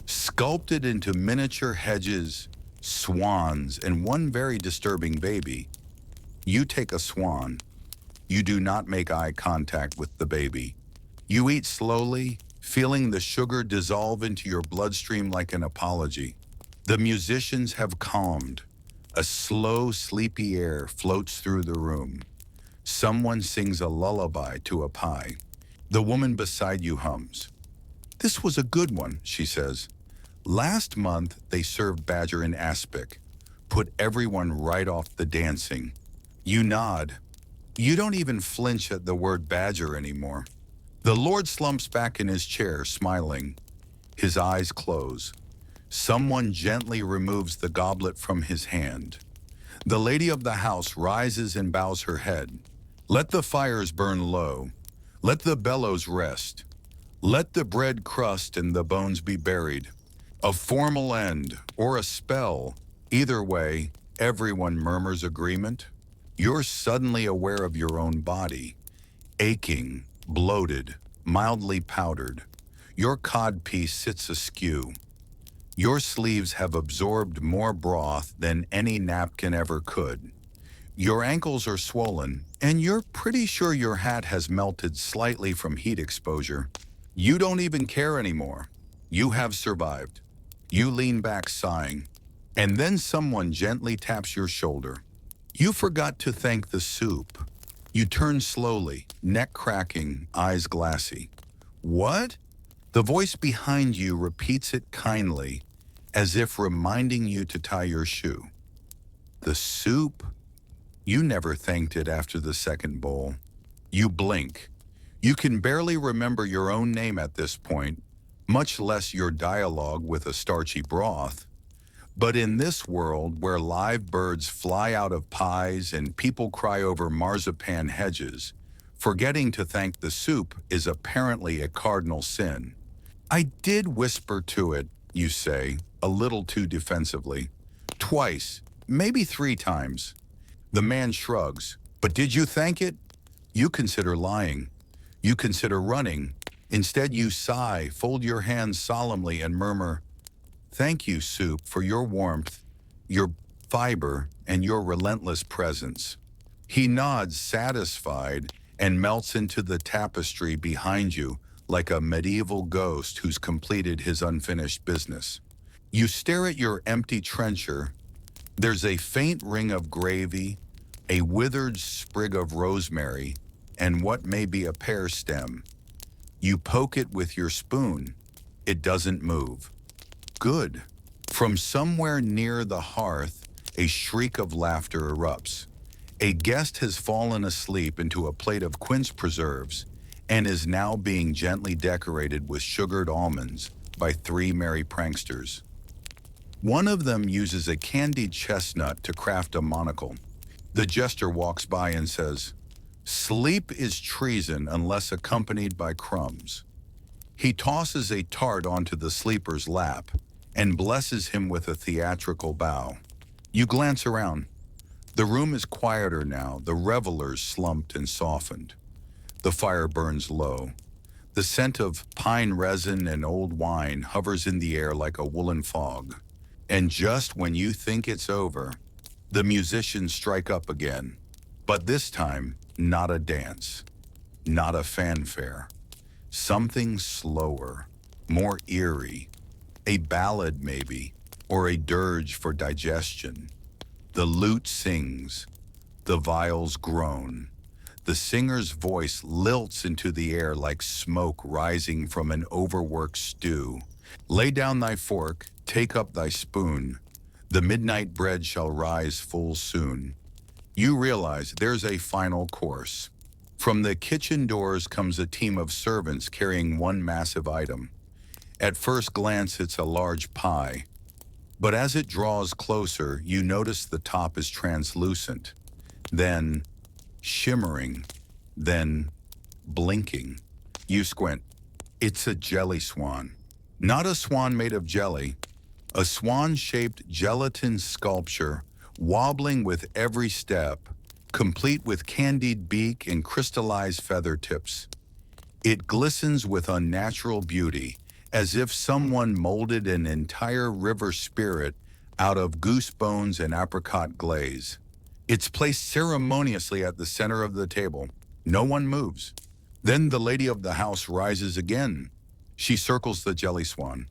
sculpted into miniature hedges, swans, and one very disturbing baby. You take a swan. You do not make eye contact with the baby. You eat slowly, feeling the sugar dissolve into your bloodstream like an apology. The musicians have calmed. A slow, sleepy air floats through the room. Someone sings a lullaby to a pie. The woman beside you hums. This was a good one, she says. Last month, they served badger in aspic. Put everyone right off the dancing. You nod. You don't even flinch at the word badger anymore. The Lord slumps back in his chair, smiling. His eyes close. Someone gently removes the goblet from his hand. The lady of the house rises and bows her head. Let the fires burn low. Let the bellows rest. Let the bread crust and the bones be buried. A formal end, or a spell, either way, everyone murmurs agreement. You're suddenly aware of your own body, aching, bloated, mildly powdered. Your codpiece sits askew. Your sleeves have absorbed more broth than any napkin ever could. Your ankles are swollen, and you're pretty sure your hat has melted slightly from heat exposure. You don't even care anymore. You have survived. You lean back sighing, and then someone gently taps your shoulder. You forgot to thank the soup. You turn slowly, neck cracking, eyes glassy. What? The voice behind you repeats it kindly, as if reminding you to tie your shoe. The soup? You never thanked it after the second bowl. You blink. You can barely remember your own name at this point, much less your dialogue with a starchy broth. But in this world where live birds fly out of pies and people cry over marzipan hedges, forgetting to thank the soup is apparently a cardinal sin. I did whisper to it, you say, a little too defensively. Twice, maybe 3 times. The man shrugs. But did you thank it? You consider lying. You consider running. Instead, you sigh, fold your hands solemnly, and murmur, "Thank you, soup, for your warmth, your fiber, and your relentless presence." He nods, satisfied, and melts into the tapestry behind you like a medieval ghost who's completed his unfinished business. You stare at your empty trencher. There's a faint ring of gravy, a withered sprig of rosemary, and what may be a pear stem. You poke it with your spoon. It doesn't move. Good. From somewhere near the hearth, a shriek of laughter erupts. A guest has fallen asleep into a plate of quince preserves and is now being gently decorated with sugared almonds by three merry pranksters. One of them uses a candied chestnut to craft a monocle. The jester walks by and says, "Sleep is treason unless accompanied by crumbs." He tosses a tart onto the sleeper's lap and blesses him with a theatrical bow. You glance around. The room is quieter now, the revelers slumped and softened. The fire burns low. The scent of pine resin and old wine hovers in the air like a woolen fog. And just when you think it's over, the musicians strike up again. But this time, not a dance, not a fanfare. Something slower, more eerie. A ballad maybe, or a dirge for digestion. The lute sings, the viols groan. The singer's voice lilts into the air like smoke rising from an overworked stew. Lay down thy fork, take up thy spoon. The midnight bread shall rise full soon. You realize there's a final course. From the kitchen doors comes a team of servants carrying one massive item. At first glance, it's a large pie. But as it draws closer, you notice the top is translucent, then shimmering, then blinking. You squint. It's a jelly swan. Not a swan made of jelly, a swan-shaped gelatin sculpture, wobbling with every step, complete with candied beak and crystallized feather tips. It glistens with unnatural beauty, as if someone molded an entire river spirit out of goose bones and apricot glaze. It's placed ceremoniously at the center of the table. No one moves. Then the lady of the house rises again. She circles the jelly swan.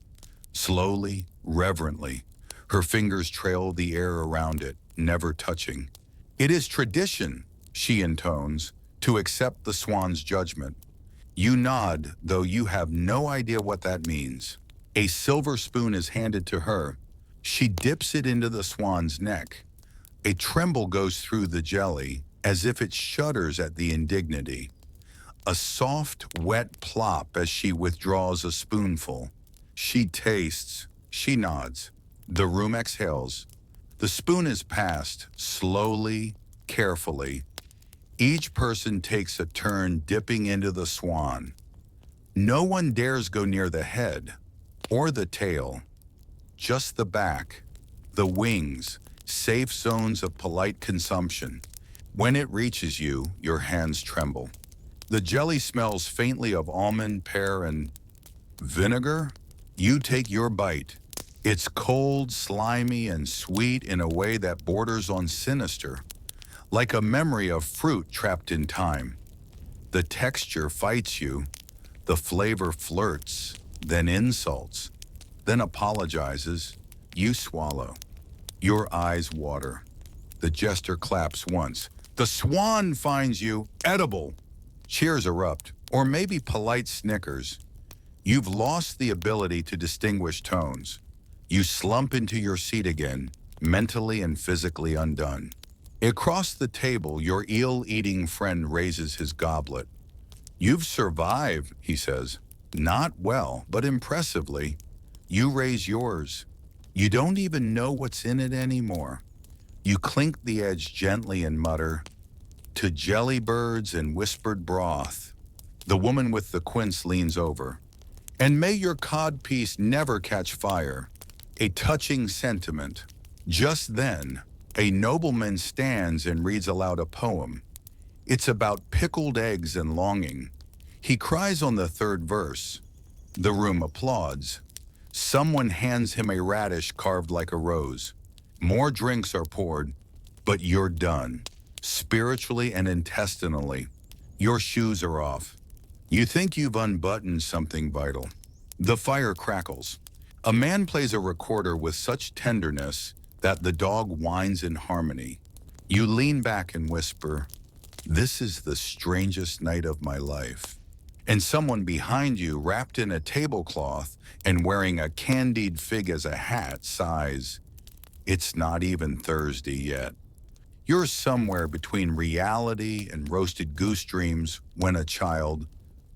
Slowly, reverently, her fingers trail the air around it, never touching. It is tradition, she intones, to accept the swan's judgment. You nod, though you have no idea what that means. A silver spoon is handed to her. She dips it into the swan's neck. A tremble goes through the jelly, as if it shudders at the indignity. A soft, wet plop as she withdraws a spoonful. She tastes, she nods. The room exhales. The spoon is passed, slowly, carefully. Each person takes a turn dipping into the swan. No one dares go near the head or the tail, just the back, the wings, safe zones of polite consumption. When it reaches you, your hands tremble. The jelly smells faintly of almond, pear, and vinegar. You take your bite. It's cold, slimy, and sweet in a way that borders on sinister, like a memory of fruit trapped in time. The texture fights you. The flavor flirts, then insults, then apologizes. You swallow. Your eyes water. The jester claps once. The swan finds you edible. Cheers erupt, or maybe polite snickers. You've lost the ability to distinguish tones. You slump into your seat again, mentally and physically undone. Across the table, your eel-eating friend raises his goblet. You've survived, he says. Not well, but impressively. You raise yours. You don't even know what's in it anymore. You clink the edge gently and mutter, "To jelly birds and whispered broth." The woman with the quince leans over. "And may your codpiece never catch fire." A touching sentiment. Just then, a nobleman stands and reads aloud a poem. It's about pickled eggs and longing. He cries on the third verse. The room applauds. Someone hands him a radish carved like a rose. More drinks are poured, but you're done. Spiritually and intestinally. Your shoes are off. You think you've unbuttoned something vital. The fire crackles. A man plays a recorder with such tenderness that the dog whines in harmony. You lean back and whisper, "This is the strangest night of my life." And someone behind you, wrapped in a tablecloth and wearing a candied fig as a hat, sighs, "It's not even Thursday yet." You're somewhere between reality and roasted goose dreams when a child,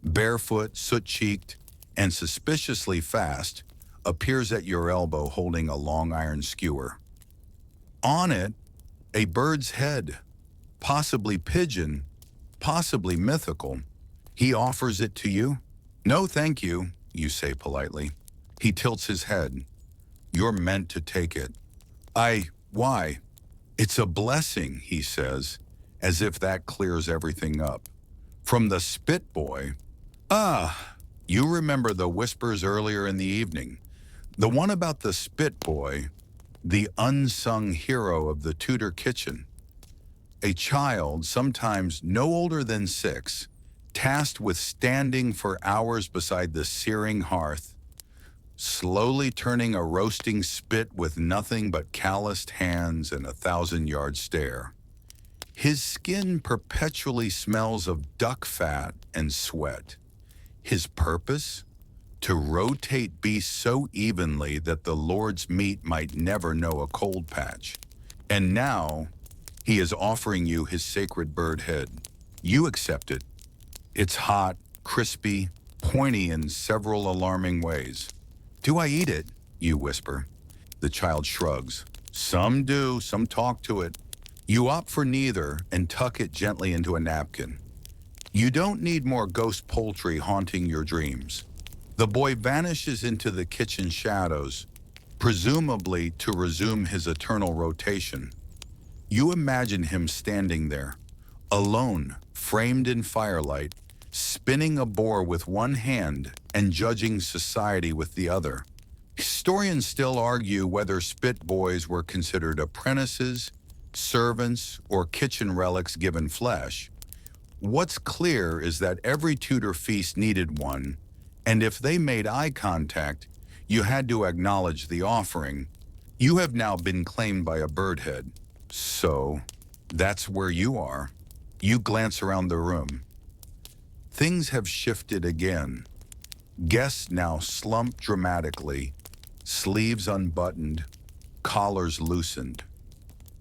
barefoot, soot-cheeked, and suspiciously fast, appears at your elbow holding a long iron skewer. On it, a bird's head, possibly pigeon, possibly mythical. He offers it to you. "No, thank you," you say politely. He tilts his head. "You're meant to take it." Why? "It's a blessing," he says, as if that clears everything up. From the spit boy. You remember the whispers earlier in the evening. The one about the spit boy, the unsung hero of the Tudor kitchen. A child, sometimes no older than 6, tasked with standing for hours beside the searing hearth, slowly turning a roasting spit with nothing but calloused hands and a 1,000-yard stare. His skin perpetually smells of duck fat and sweat. His purpose? To rotate beasts so evenly that the Lord's meat might never know a cold patch. And now, he is offering you his sacred bird head. You accept it. It's hot, crispy, pointy in several alarming ways. "Do I eat it?" you whisper. The child shrugs. "Some do, some talk to it." You opt for neither and tuck it gently into a napkin. You don't need more ghost poultry haunting your dreams. The boy vanishes into the kitchen shadows, presumably to resume his eternal rotation. You imagine him standing there, alone, framed in firelight, spinning a bore with one hand and judging society with the other. Historians still argue whether spit boys were considered apprentices, servants, or kitchen relics given flesh. What's clear is that every Tudor feast needed one, and if they made eye contact, you had to acknowledge the offering. You have now been claimed by a birdhead. So, that's where you are. You glance around the room. Things have shifted again. Guests now slump dramatically, sleeves unbuttoned, collars loosened.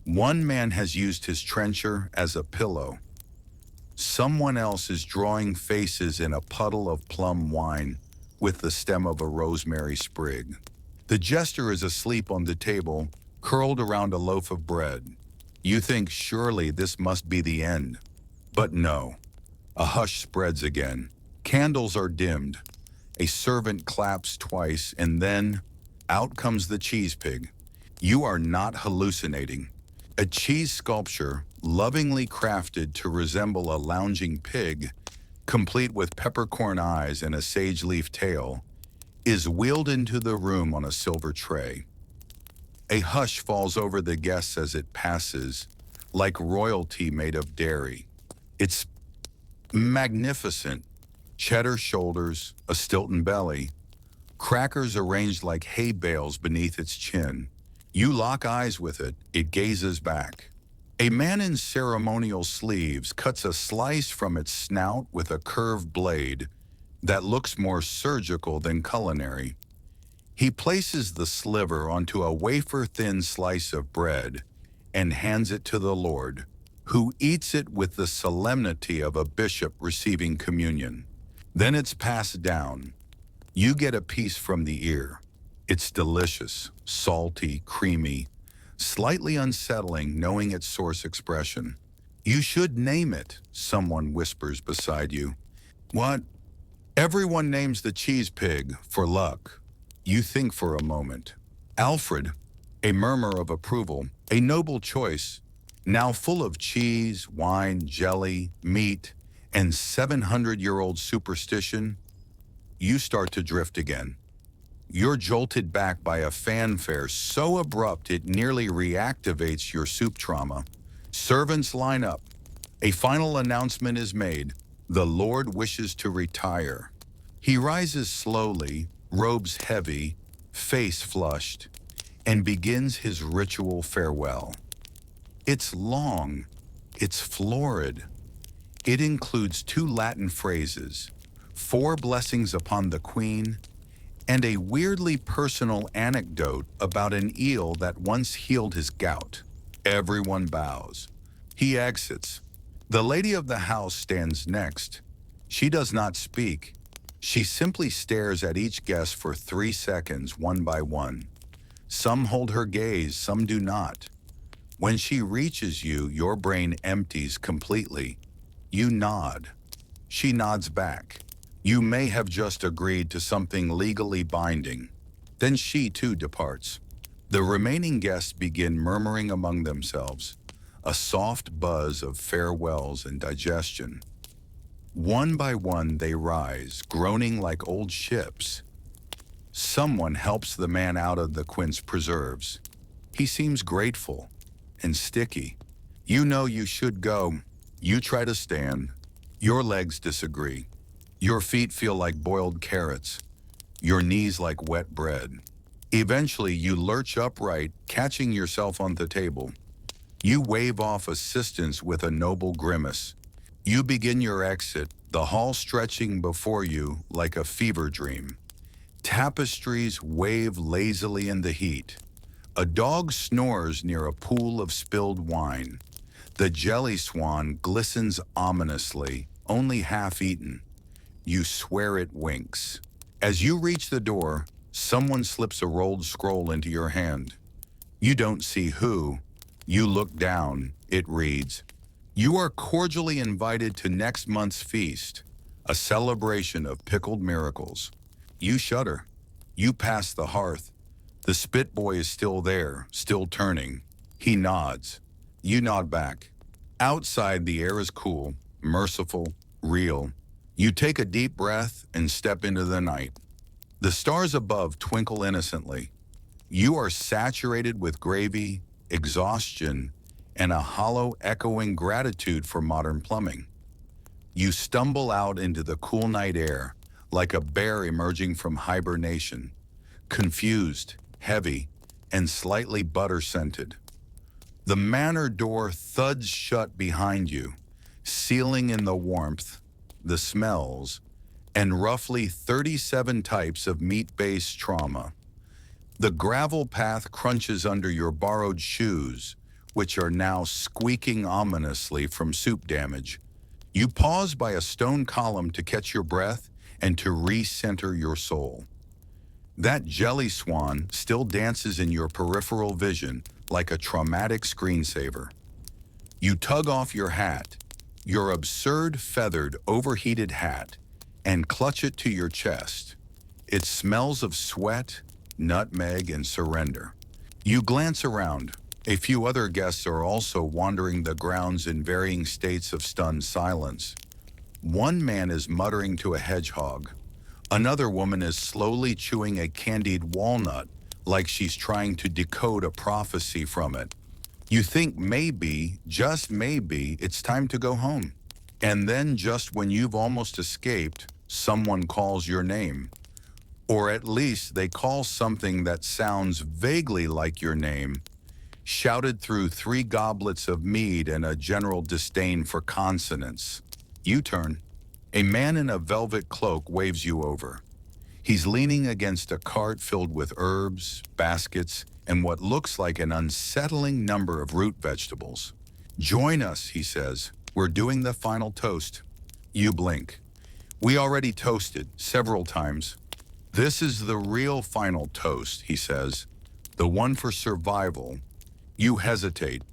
One man has used his trencher as a pillow. Someone else is drawing faces in a puddle of plum wine with the stem of a rosemary sprig. The jester is asleep on the table, curled around a loaf of bread. You think surely this must be the end. But no. A hush spreads again. Candles are dimmed. A servant claps twice, and then out comes the cheese pig. You are not hallucinating. A cheese sculpture, lovingly crafted to resemble a lounging pig, complete with peppercorn eyes and a sage-leaf tail, is wheeled into the room on a silver tray. A hush falls over the guests as it passes, like royalty made of dairy. It's magnificent. Cheddar shoulders, a Stilton belly, crackers arranged like hay bales beneath its chin. You lock eyes with it, it gazes back. A man in ceremonial sleeves cuts a slice from its snout with a curved blade that looks more surgical than culinary. He places the sliver onto a wafer-thin slice of bread and hands it to the Lord, who eats it with the solemnity of a bishop receiving communion. Then it's passed down. You get a piece from the ear. It's delicious, salty, creamy, slightly unsettling knowing its source expression. "You should name it," someone whispers beside you. "What?" "Everyone names the cheese pig for luck." You think for a moment. "Alfred," a murmur of approval, "a noble choice. Now full of cheese, wine, jelly, meat, and 700-year-old superstition." You start to drift again. You're jolted back by a fanfare so abrupt it nearly reactivates your soup trauma. Servants line up. A final announcement is made. The Lord wishes to retire. He rises slowly, robes heavy, face flushed, and begins his ritual farewell. It's long, it's florid. It includes 2 Latin phrases, 4 blessings upon the queen, and a weirdly personal anecdote about an eel that once healed his gout. Everyone bows. He exits. The lady of the house stands next. She does not speak. She simply stares at each guest for 3 seconds, one by one. Some hold her gaze, some do not. When she reaches you, your brain empties completely. You nod. She nods back. You may have just agreed to something legally binding. Then she too departs. The remaining guests begin murmuring among themselves, a soft buzz of farewells and digestion. One by one they rise, groaning like old ships. Someone helps the man out of the quince preserves. He seems grateful and sticky. You know you should go. You try to stand. Your legs disagree. Your feet feel like boiled carrots. Your knees like wet bread. Eventually you lurch upright, catching yourself on the table. You wave off assistance with a noble grimace. You begin your exit, the hall stretching before you like a fever dream. Tapestries wave lazily in the heat. A dog snores near a pool of spilled wine. The jelly swan glistens ominously, only half eaten. You swear it winks. As you reach the door, someone slips a rolled scroll into your hand. You don't see who. You look down. It reads, "You are cordially invited to next month's feast, a celebration of pickled miracles." You shudder. You pass the hearth. The spit boy is still there, still turning. He nods. You nod back. Outside, the air is cool, merciful, real. You take a deep breath and step into the night. The stars above twinkle innocently. You are saturated with gravy, exhaustion, and a hollow, echoing gratitude for modern plumbing. You stumble out into the cool night air, like a bear emerging from hibernation, confused, heavy, and slightly butter-scented. The manor door thuds shut behind you, sealing in the warmth, the smells, and roughly 37 types of meat-based trauma. The gravel path crunches under your borrowed shoes, which are now squeaking ominously from soup damage. You pause by a stone column to catch your breath and to recenter your soul. That jelly swan still dances in your peripheral vision like a traumatic screensaver. You tug off your hat, your absurd feathered, overheated hat, and clutch it to your chest. It smells of sweat, nutmeg, and surrender. You glance around. A few other guests are also wandering the grounds in varying states of stunned silence. One man is muttering to a hedgehog. Another woman is slowly chewing a candied walnut, like she's trying to decode a prophecy from it. You think maybe, just maybe, it's time to go home. And then just when you've almost escaped, someone calls your name. Or at least they call something that sounds vaguely like your name, shouted through 3 goblets of mead and a general disdain for consonants. You turn. A man in a velvet cloak waves you over. He's leaning against a cart filled with herbs, baskets, and what looks like an unsettling number of root vegetables. "Join us," he says. "We're doing the final toast." You blink. "We already toasted, several times." "This is the real final toast," he says. "The one for survival." You hesitate.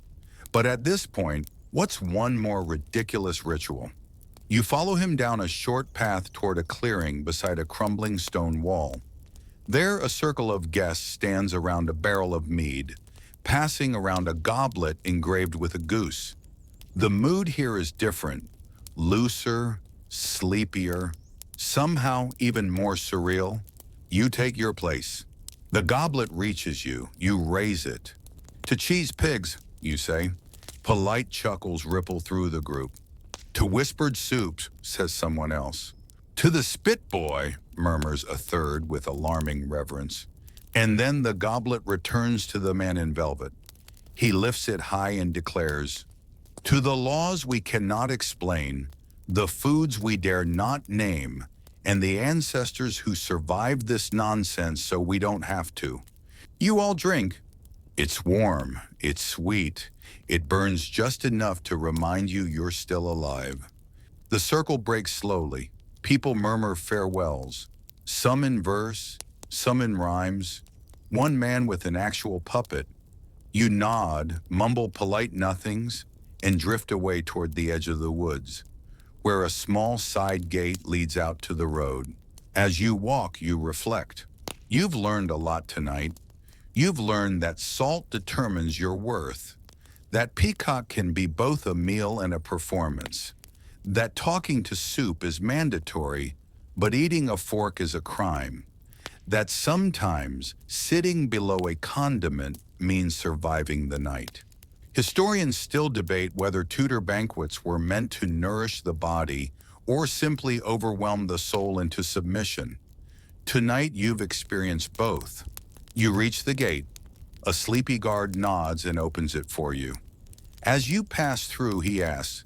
But at this point, what's one more ridiculous ritual? You follow him down a short path toward a clearing beside a crumbling stone wall. There, a circle of guests stands around a barrel of mead, passing around a goblet engraved with a goose. The mood here is different, looser, sleepier, somehow even more surreal. You take your place. The goblet reaches you. You raise it. "To cheese pigs," you say. Polite chuckles ripple through the group. "To whispered soups," says someone else. "To the spit boy," murmurs a third with alarming reverence. And then the goblet returns to the man in velvet. He lifts it high and declares, "To the laws we cannot explain, the foods we dare not name, and the ancestors who survived this nonsense so we don't have to. You all drink. It's warm, it's sweet, it burns just enough to remind you you're still alive." The circle breaks slowly. People murmur farewells, some in verse, some in rhymes. One man with an actual puppet. You nod, mumble polite nothings, and drift away toward the edge of the woods, where a small side gate leads out to the road. As you walk, you reflect. You've learned a lot tonight. You've learned that salt determines your worth, that peacock can be both a meal and a performance, that talking to soup is mandatory, but eating a fork is a crime, that sometimes sitting below a condiment means surviving the night. Historians still debate whether Tudor banquets were meant to nourish the body or simply overwhelm the soul into submission. Tonight you've experienced both. You reach the gate. A sleepy guard nods and opens it for you. As you pass through, he asks,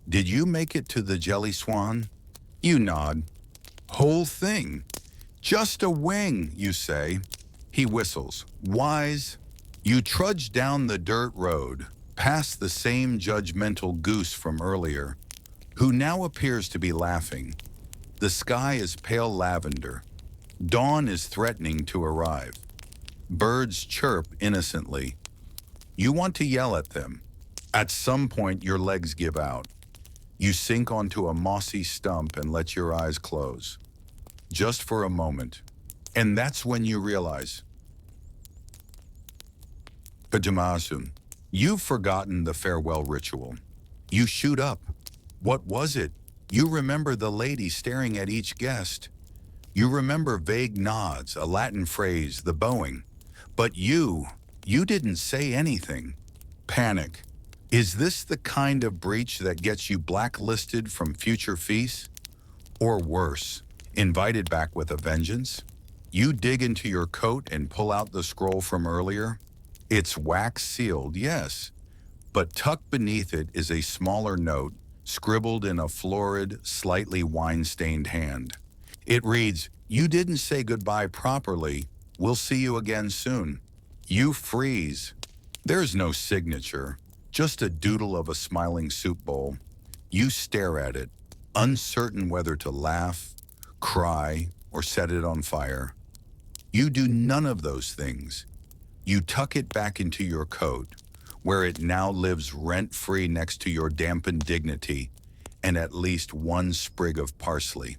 "Did you make it to the Jelly Swan?" You nod. "Whole thing." "Just a wing," you say. He whistles. "Wise." You trudge down the dirt road, past the same judgmental goose from earlier, who now appears to be laughing. The sky is pale lavender. Dawn is threatening to arrive. Birds chirp innocently. You want to yell at them. At some point, your legs give out. You sink onto a mossy stump and let your eyes close. Just for a moment. And that's when you realize, Pajamasum, you've forgotten the farewell ritual. You shoot up. What was it? You remember the lady staring at each guest. You remember vague nods, a Latin phrase, the bowing. But you didn't say anything. Panic. Is this the kind of breach that gets you blacklisted from future feasts? Or worse, invited back with a vengeance? You dig into your coat and pull out the scroll from earlier. It's wax sealed, yes, but tucked beneath it is a smaller note, scribbled in a florid, slightly wine-stained hand. It reads, "You didn't say goodbye properly. We'll see you again soon." You freeze. There's no signature, just a doodle of a smiling soup bowl. You stare at it, uncertain whether to laugh, cry, or set it on fire. You do none of those things. You tuck it back into your coat, where it now lives rent-free next to your dampened dignity and at least one sprig of parsley.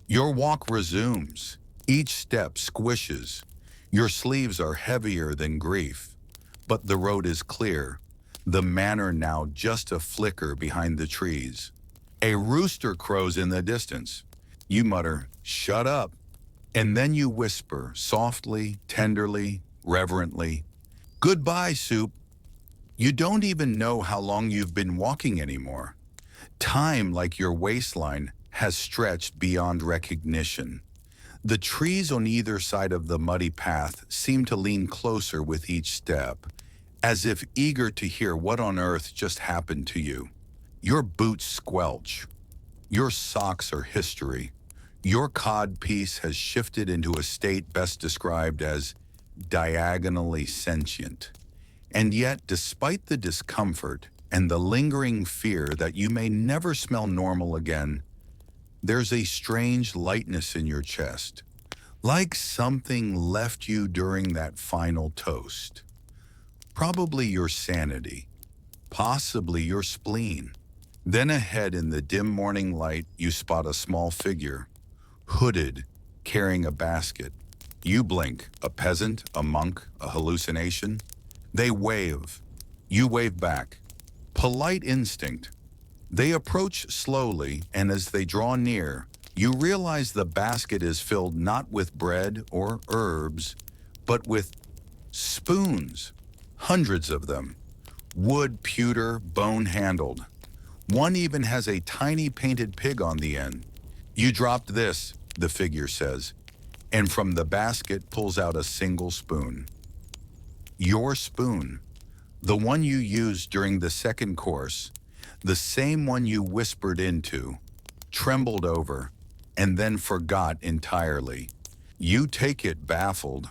Your walk resumes. Each step squishes. Your sleeves are heavier than grief, but the road is clear, the manor now just a flicker behind the trees. A rooster crows in the distance. You mutter, "Shut up," and then you whisper, softly, tenderly, reverently, "Goodbye, soup." You don't even know how long you've been walking anymore. Time, like your waistline, has stretched beyond recognition. The trees on either side of the muddy path seem to lean closer with each step, as if eager to hear what on earth just happened to you. Your boots squelch. Your socks are history. Your codpiece has shifted into a state best described as diagonally sentient. And yet, despite the discomfort and the lingering fear that you may never smell normal again, there's a strange lightness in your chest, like something left you during that final toast. Probably your sanity, possibly your spleen. Then ahead in the dim morning light, you spot a small figure, hooded, carrying a basket. You blink, a peasant, a monk, a hallucination. They wave. You wave back. Polite instinct. They approach slowly, and as they draw near, you realize the basket is filled not with bread or herbs, but with spoons, hundreds of them, wood, pewter, bone-handled. One even has a tiny painted pig on the end. "You dropped this," the figure says. and from the basket pulls out a single spoon. Your spoon, the one you used during the second course, the same one you whispered into, trembled over, and then forgot entirely. You take it baffled.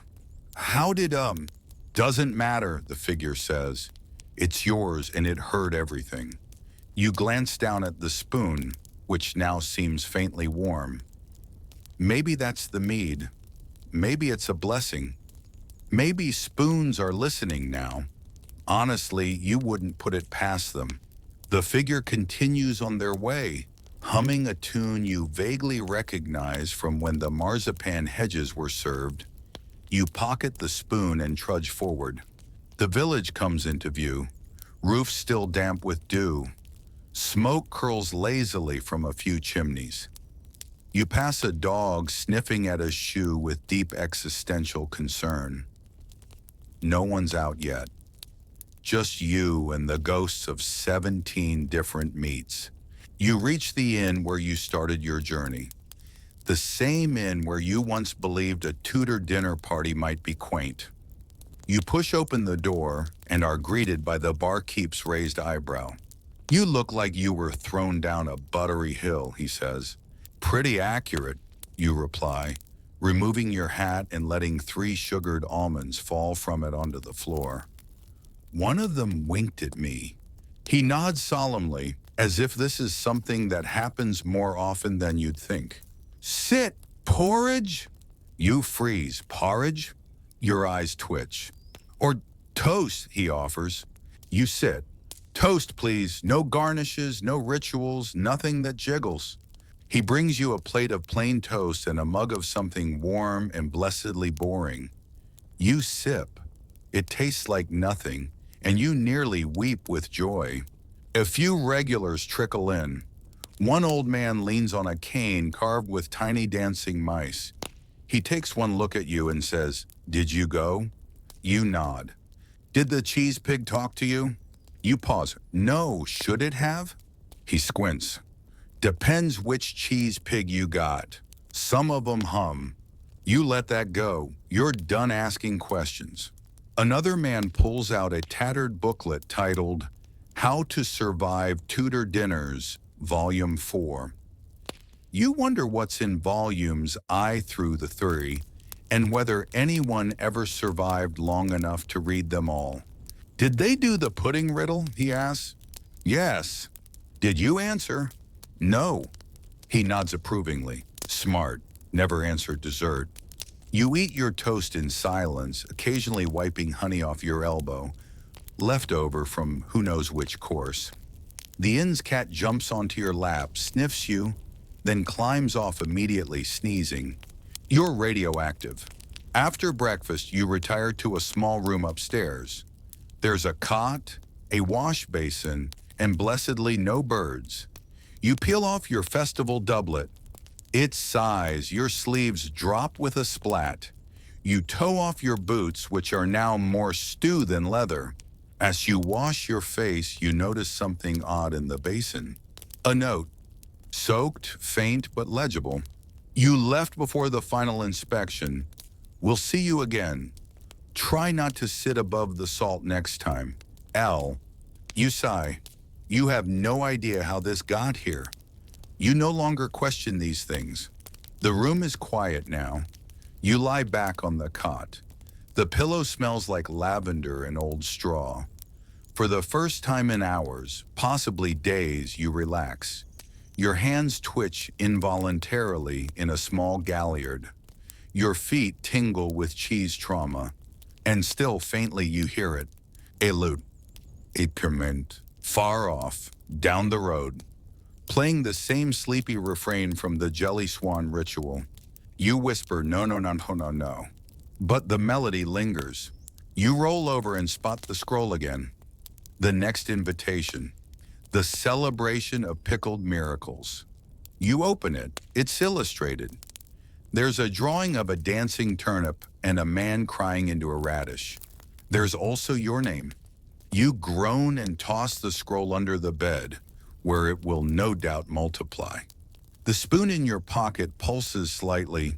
How did, Doesn't matter, the figure says. It's yours and it heard everything. You glance down at the spoon, which now seems faintly warm. Maybe that's the mead. Maybe it's a blessing. Maybe spoons are listening now. Honestly, you wouldn't put it past them. The figure continues on their way, humming a tune you vaguely recognize from when the marzipan hedges were served. You pocket the spoon and trudge forward. The village comes into view, roof still damp with dew. Smoke curls lazily from a few chimneys. You pass a dog sniffing at a shoe with deep existential concern. No one's out yet. Just you and the ghosts of 17 different meats. You reach the inn where you started your journey. The same inn where you once believed a Tudor dinner party might be quaint. You push open the door and are greeted by the barkeep's raised eyebrow. You look like you were thrown down a buttery hill, he says. Pretty accurate, you reply, removing your hat and letting 3 sugared almonds fall from it onto the floor. One of them winked at me. He nods solemnly, as if this is something that happens more often than you'd think. Sit, porridge? You freeze. Porridge? Your eyes twitch. Or toast, he offers. You sit. Toast, please. No garnishes, no rituals, nothing that jiggles. He brings you a plate of plain toast and a mug of something warm and blessedly boring. You sip. It tastes like nothing, and you nearly weep with joy. A few regulars trickle in. One old man leans on a cane carved with tiny dancing mice. He takes one look at you and says, "Did you go?" You nod. "Did the cheese pig talk to you?" You pause. "No, should it have?" He squints. "Depends which cheese pig you got. Some of them hum. You let that go. You're done asking questions." Another man pulls out a tattered booklet titled, "How to Survive Tudor Dinners, Volume 4. You wonder what's in volumes I through the 3, and whether anyone ever survived long enough to read them all. "Did they do the pudding riddle?" he asks. "Yes." "Did you answer?" "No." He nods approvingly. Smart. Never answered dessert. You eat your toast in silence, occasionally wiping honey off your elbow, left over from who knows which course. The inn's cat jumps onto your lap, sniffs you, then climbs off immediately, sneezing. You're radioactive. After breakfast, you retire to a small room upstairs. There's a cot, a wash basin, and blessedly no birds. You peel off your festival doublet. It sighs, your sleeves drop with a splat. You toe off your boots, which are now more stew than leather. As you wash your face, you notice something odd in the basin. A note. Soaked, faint, but legible. You left before the final inspection. We'll see you again. Try not to sit above the salt next time. L. You sigh. You have no idea how this got here. You no longer question these things. The room is quiet now. You lie back on the cot. The pillow smells like lavender and old straw. For the first time in hours, possibly days, you relax. Your hands twitch involuntarily in a small galliard. Your feet tingle with cheese trauma. And still faintly you hear it. A lute. A perment. Far off, down the road. Playing the same sleepy refrain from the Jelly Swan ritual. You whisper, "No, no, no, no, no, no." But the melody lingers. You roll over and spot the scroll again. The next invitation. The celebration of pickled miracles. You open it. It's illustrated. There's a drawing of a dancing turnip and a man crying into a radish. There's also your name. You groan and toss the scroll under the bed, where it will no doubt multiply. The spoon in your pocket pulses slightly.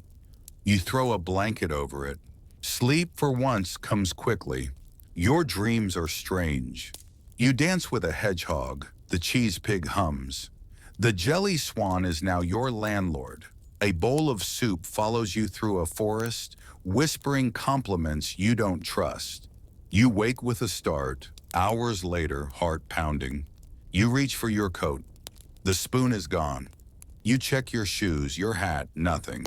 You throw a blanket over it. Sleep for once comes quickly. Your dreams are strange. You dance with a hedgehog. The cheese pig hums. The jelly swan is now your landlord. A bowl of soup follows you through a forest, whispering compliments you don't trust. You wake with a start. Hours later, heart pounding. You reach for your coat. The spoon is gone. You check your shoes, your hat, nothing.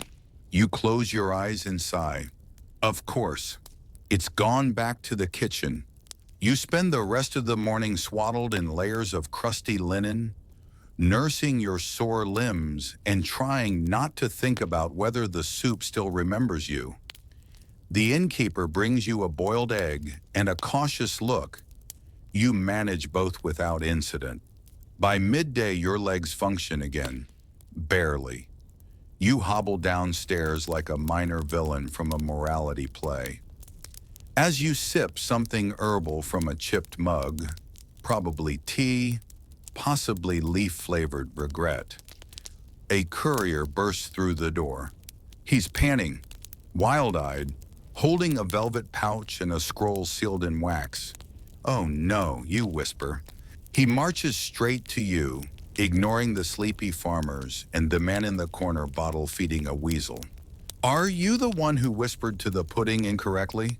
You close your eyes and sigh. Of course, it's gone back to the kitchen. You spend the rest of the morning swaddled in layers of crusty linen, nursing your sore limbs and trying not to think about whether the soup still remembers you. The innkeeper brings you a boiled egg and a cautious look. You manage both without incident. By midday, your legs function again. Barely. You hobble downstairs like a minor villain from a morality play. As you sip something herbal from a chipped mug, probably tea, possibly leaf-flavored regret, a courier bursts through the door. He's panting, wild-eyed, holding a velvet pouch and a scroll sealed in wax. "Oh no," you whisper. He marches straight to you, ignoring the sleepy farmers and the man in the corner bottle feeding a weasel. "Are you the one who whispered to the pudding incorrectly?"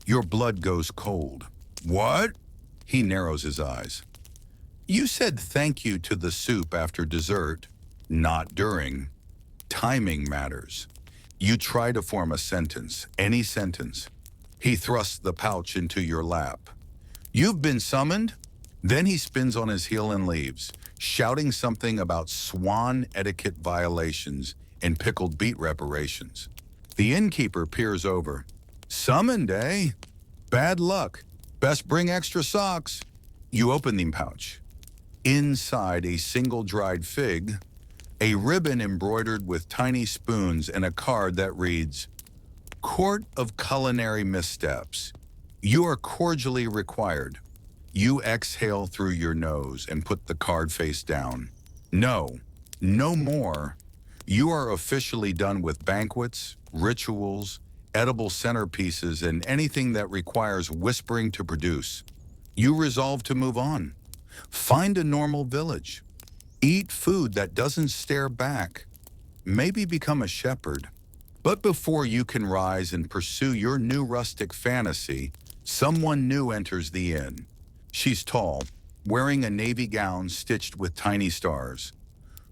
Your blood goes cold. "What?" He narrows his eyes. "You said thank you to the soup after dessert, not during. Timing matters." You try to form a sentence, any sentence. He thrusts the pouch into your lap. "You've been summoned?" Then he spins on his heel and leaves, shouting something about swan etiquette violations and pickled beet reparations. The innkeeper peers over. "Summoned, eh? Bad luck. Best bring extra socks." You open the pouch. Inside, a single dried fig, a ribbon embroidered with tiny spoons, and a card that reads, "Court of Culinary Missteps. You are cordially required." You exhale through your nose and put the card face down. No, no more. You are officially done with banquets, rituals, edible centerpieces, and anything that requires whispering to produce. You resolve to move on. Find a normal village. Eat food that doesn't stare back. Maybe become a shepherd. But before you can rise and pursue your new rustic fantasy, someone new enters the inn. She's tall, wearing a navy gown stitched with tiny stars.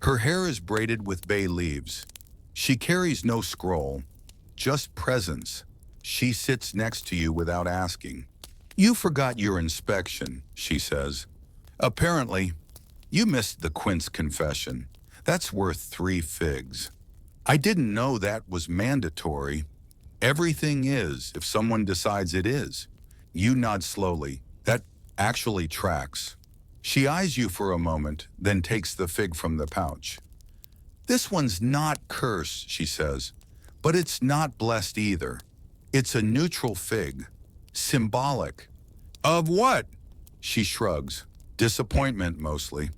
Her hair is braided with bay leaves. She carries no scroll, just presence. She sits next to you without asking. "You forgot your inspection," she says. "Apparently, you missed the quince confession. That's worth 3 figs." "I didn't know that was mandatory." "Everything is, if someone decides it is." You nod slowly. "That actually tracks." She eyes you for a moment, then takes the fig from the pouch. "This one's not cursed," she says, "but it's not blessed either. It's a neutral fig. Symbolic." "Of what?" She shrugs. "Disappointment, mostly."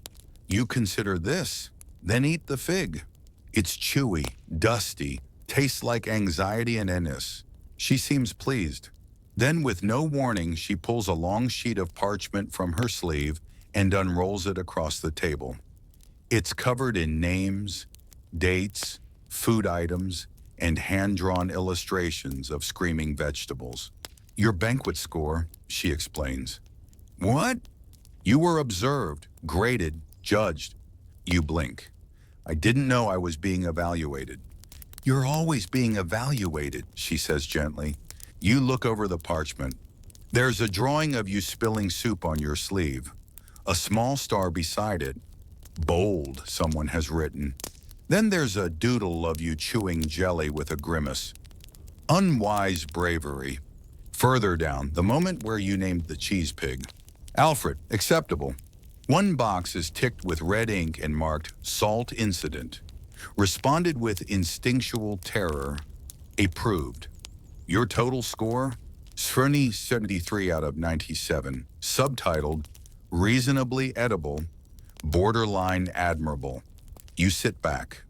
You consider this, then eat the fig. It's chewy, dusty, tastes like anxiety and anise. She seems pleased. Then, with no warning, she pulls a long sheet of parchment from her sleeve and unrolls it across the table. It's covered in names, dates, food items, and hand-drawn illustrations of screaming vegetables. "Your banquet score," she explains. "What?" "You were observed, graded, judged." You blink. "I didn't know I was being evaluated." "You're always being evaluated," she says gently. You look over the parchment. There's a drawing of you spilling soup on your sleeve. A small star beside it. "Bold," someone has written. Then there's a doodle of you chewing jelly with a grimace. "Unwise bravery." Further down, the moment where you named the cheese pig. "Alfred, acceptable." One box is ticked with red ink and marked "Salt Incident." Responded with instinctual terror. Approved. Your total score? 73 out of 97. Subtitled, "Reasonably Edible, Borderline Admirable." You sit back.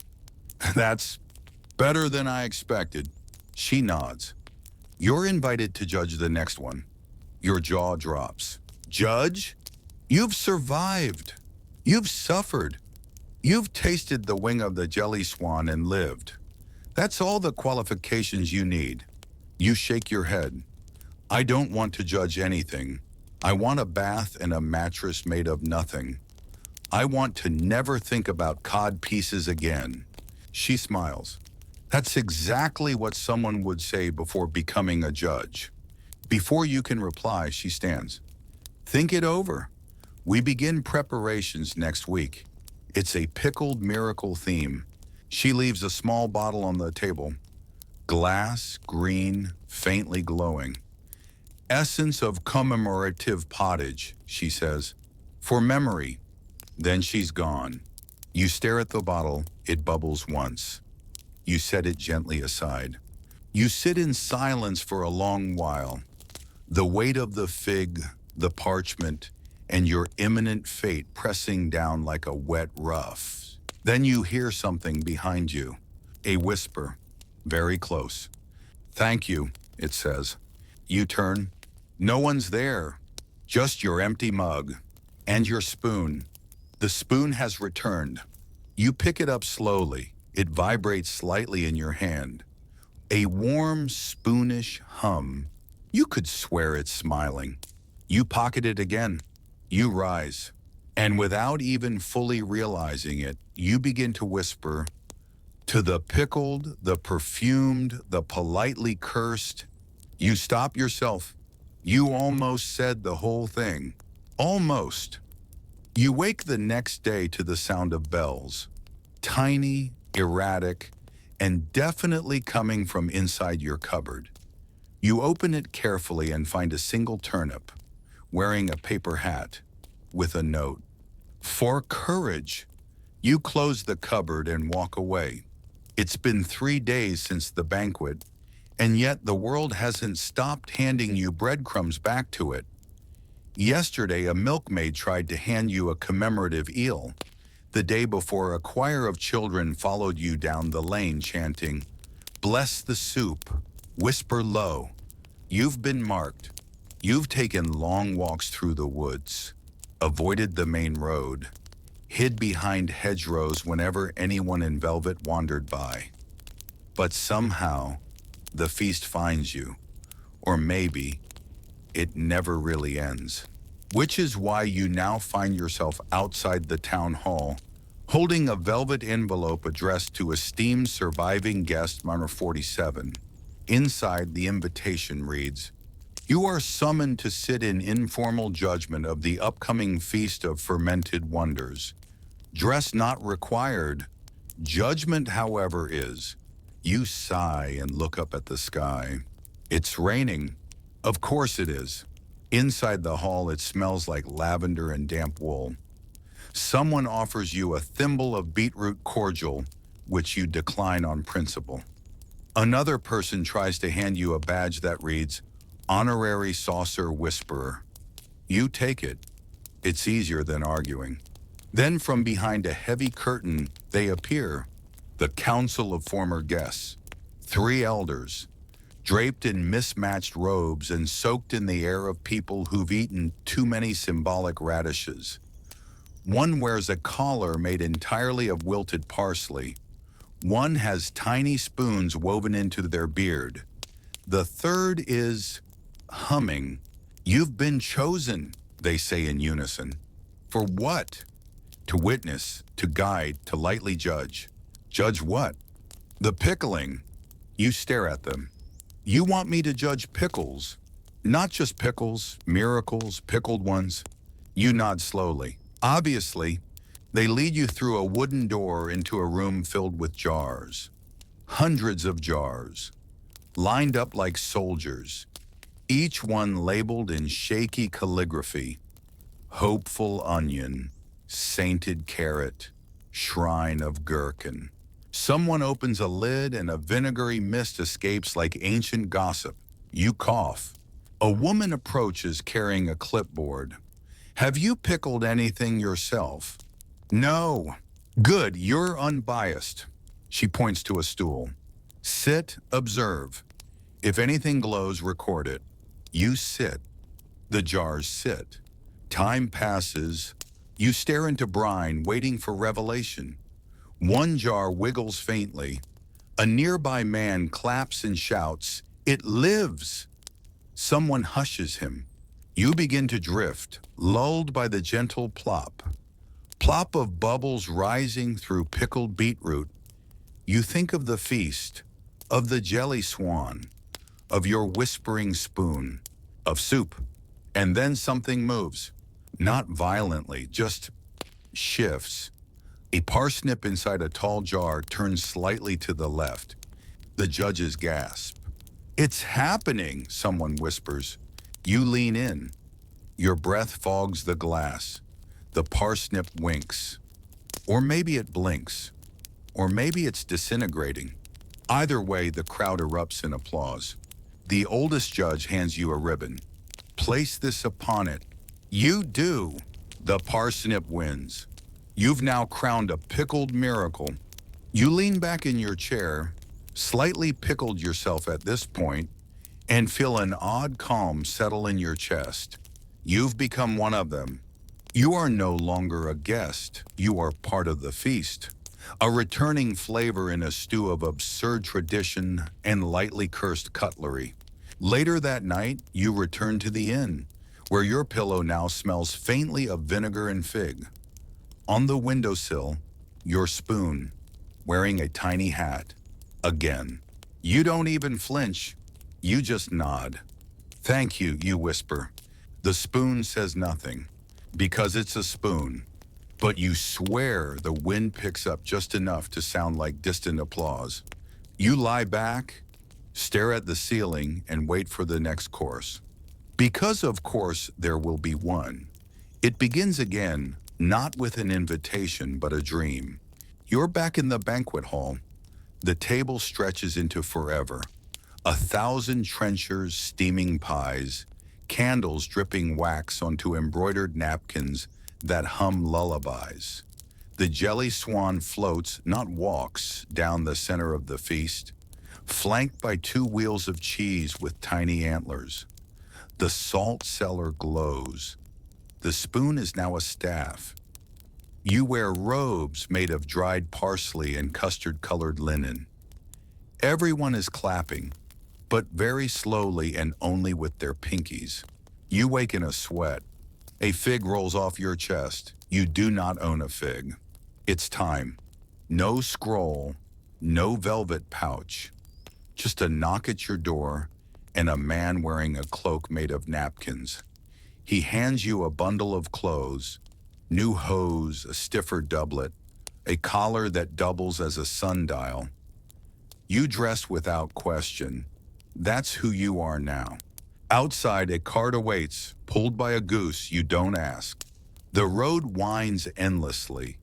"That's better than I expected." She nods. You're invited to judge the next one. Your jaw drops. Judge? You've survived. You've suffered. You've tasted the wing of the jelly swan and lived. That's all the qualifications you need. You shake your head. I don't want to judge anything. I want a bath and a mattress made of nothing. I want to never think about cod pieces again. She smiles. That's exactly what someone would say before becoming a judge. Before you can reply, she stands. Think it over. We begin preparations next week. It's a pickled miracle theme. She leaves a small bottle on the table. Glass, green, faintly glowing. Essence of commemorative pottage, she says. For memory. Then she's gone. You stare at the bottle, it bubbles once. You set it gently aside. You sit in silence for a long while. The weight of the fig, the parchment, and your imminent fate pressing down like a wet ruff. Then you hear something behind you. A whisper, very close. Thank you, it says. You turn. No one's there. Just your empty mug. And your spoon. The spoon has returned. You pick it up slowly. It vibrates slightly in your hand. A warm, spoonish hum. You could swear it's smiling. You pocket it again. You rise. And without even fully realizing it, you begin to whisper, to the pickled, the perfumed, the politely cursed. You stop yourself. You almost said the whole thing. Almost. You wake the next day to the sound of bells. Tiny, erratic, and definitely coming from inside your cupboard. You open it carefully and find a single turnip, wearing a paper hat, with a note. For courage. You close the cupboard and walk away. It's been 3 days since the banquet, and yet the world hasn't stopped handing you breadcrumbs back to it. Yesterday, a milkmaid tried to hand you a commemorative eel. The day before, a choir of children followed you down the lane chanting, "Bless the soup, whisper low." You've been marked. You've taken long walks through the woods, avoided the main road, hid behind hedgerows whenever anyone in velvet wandered by. But somehow, the feast finds you. Or maybe, it never really ends. Which is why you now find yourself outside the town hall, holding a velvet envelope addressed to esteemed surviving guest number 47. Inside, the invitation reads, "You are summoned to sit in informal judgment of the upcoming Feast of Fermented Wonders. Dress not required. Judgment, however, is." You sigh and look up at the sky. It's raining. Of course it is. Inside the hall, it smells like lavender and damp wool. Someone offers you a thimble of beetroot cordial, which you decline on principle. Another person tries to hand you a badge that reads, "Honorary Saucer Whisperer." You take it. It's easier than arguing. Then from behind a heavy curtain, they appear, the council of former guests, 3 elders, draped in mismatched robes and soaked in the air of people who've eaten too many symbolic radishes. One wears a collar made entirely of wilted parsley. One has tiny spoons woven into their beard. The third is humming. "You've been chosen," they say in unison. For what? To witness, to guide, to lightly judge. Judge what? The pickling. You stare at them. You want me to judge pickles? Not just pickles, miracles, pickled ones. You nod slowly. Obviously, they lead you through a wooden door into a room filled with jars. Hundreds of jars, lined up like soldiers, each one labeled in shaky calligraphy. Hopeful onion, sainted carrot, shrine of gherkin. Someone opens a lid and a vinegary mist escapes like ancient gossip. You cough. A woman approaches carrying a clipboard. "Have you pickled anything yourself?" "No." "Good, you're unbiased." She points to a stool. "Sit, observe." If anything glows, record it. You sit. The jars sit. Time passes. You stare into brine, waiting for revelation. One jar wiggles faintly. A nearby man claps and shouts, "It lives!" Someone hushes him. You begin to drift, lulled by the gentle plop. Plop of bubbles rising through pickled beetroot. You think of the feast, of the jelly swan, of your whispering spoon, of soup. And then something moves. Not violently, just shifts. A parsnip inside a tall jar turns slightly to the left. The judges gasp. "It's happening," someone whispers. You lean in. Your breath fogs the glass. The parsnip winks. Or maybe it blinks. Or maybe it's disintegrating. Either way, the crowd erupts in applause. The oldest judge hands you a ribbon. "Place this upon it." You do. The parsnip wins. You've now crowned a pickled miracle. You lean back in your chair, slightly pickled yourself at this point, and feel an odd calm settle in your chest. You've become one of them. You are no longer a guest. You are part of the feast. A returning flavor in a stew of absurd tradition and lightly cursed cutlery. Later that night, you return to the inn, where your pillow now smells faintly of vinegar and fig. On the windowsill, your spoon, wearing a tiny hat. Again. You don't even flinch. You just nod. "Thank you," you whisper. The spoon says nothing, because it's a spoon. But you swear the wind picks up just enough to sound like distant applause. You lie back, stare at the ceiling, and wait for the next course. Because of course there will be one. It begins again, not with an invitation, but a dream. You're back in the banquet hall. The table stretches into forever. 1,000 trenchers, steaming pies, candles dripping wax onto embroidered napkins that hum lullabies. The jelly swan floats, not walks, down the center of the feast, flanked by 2 wheels of cheese with tiny antlers. The salt cellar glows. The spoon is now a staff. You wear robes made of dried parsley and custard-colored linen. Everyone is clapping, but very slowly and only with their pinkies. You wake in a sweat. A fig rolls off your chest. You do not own a fig. It's time. No scroll, no velvet pouch. Just a knock at your door and a man wearing a cloak made of napkins. He hands you a bundle of clothes, new hose, a stiffer doublet, a collar that doubles as a sundial. You dress without question. That's who you are now. Outside, a cart awaits, pulled by a goose you don't ask. The road winds endlessly.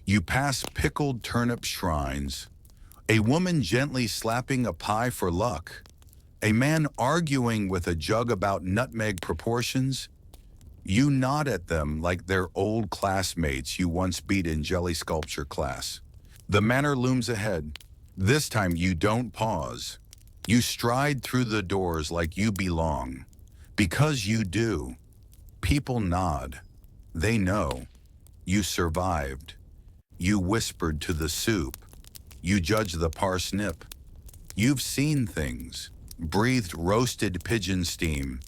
You pass pickled turnip shrines, a woman gently slapping a pie for luck, a man arguing with a jug about nutmeg proportions. You nod at them like they're old classmates you once beat in jelly sculpture class. The manor looms ahead. This time you don't pause. You stride through the doors like you belong. Because you do. People nod. They know. You survived. You whispered to the soup. You judge the parsnip. You've seen things. Breathed roasted pigeon steam.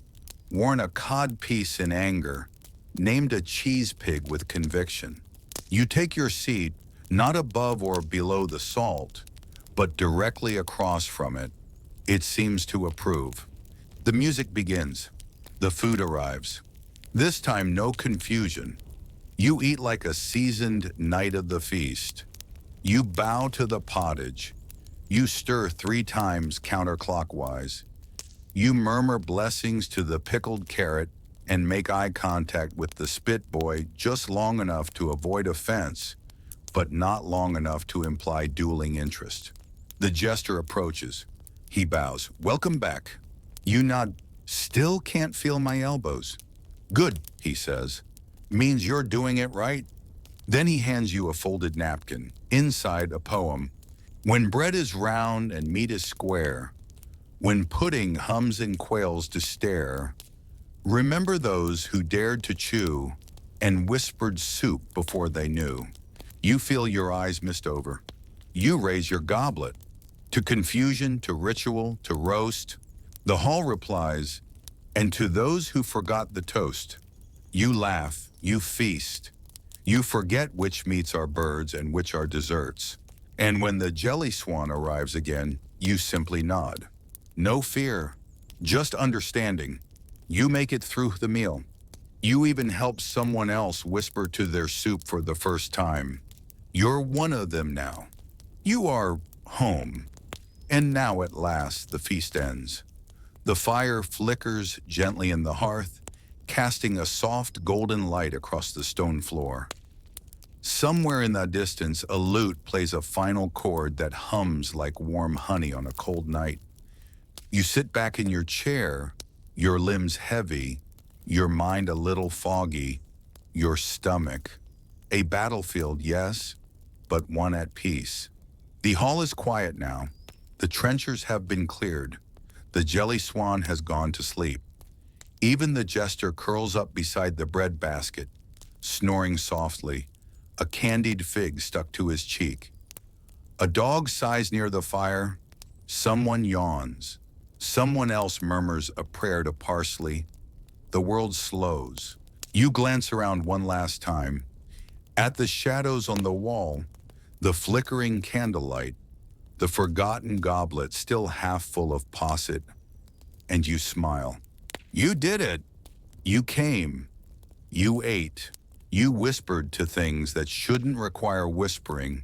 Worn a codpiece in anger. Named a cheese pig with conviction. You take your seat, not above or below the salt, but directly across from it. It seems to approve. The music begins. The food arrives. This time, no confusion. You eat like a seasoned knight of the feast. You bow to the pottage. You stir 3 times counterclockwise. You murmur blessings to the pickled carrot and make eye contact with the spit boy just long enough to avoid offense, but not long enough to imply dueling interest. The jester approaches. He bows. "Welcome back." You nod. "Still can't feel my elbows." "Good," he says. "Means you're doing it right." Then he hands you a folded napkin. Inside, a poem. "When bread is round and meat is square, When pudding hums and quails to stare, remember those who dared to chew and whispered soup before they knew. You feel your eyes mist over. You raise your goblet. To confusion, to ritual, to roast. The hall replies, and to those who forgot the toast. You laugh, you feast. You forget which meats are birds and which are desserts. And when the jelly swan arrives again, you simply nod. No fear, just understanding. You make it through the meal. You even help someone else whisper to their soup for the first time. You're one of them now. You are home. And now at last the feast ends. The fire flickers gently in the hearth, casting a soft golden light across the stone floor. Somewhere in the distance, a lute plays a final chord that hums like warm honey on a cold night. You sit back in your chair, your limbs heavy, your mind a little foggy, your stomach. A battlefield, yes, but one at peace. The hall is quiet now. The trenchers have been cleared. The jelly swan has gone to sleep. Even the jester curls up beside the bread basket, snoring softly, a candied fig stuck to his cheek. A dog sighs near the fire. Someone yawns. Someone else murmurs a prayer to parsley. The world slows. You glance around one last time. At the shadows on the wall, the flickering candlelight, the forgotten goblet still half full of posset, and you smile. You did it. You came. You ate. You whispered to things that shouldn't require whispering,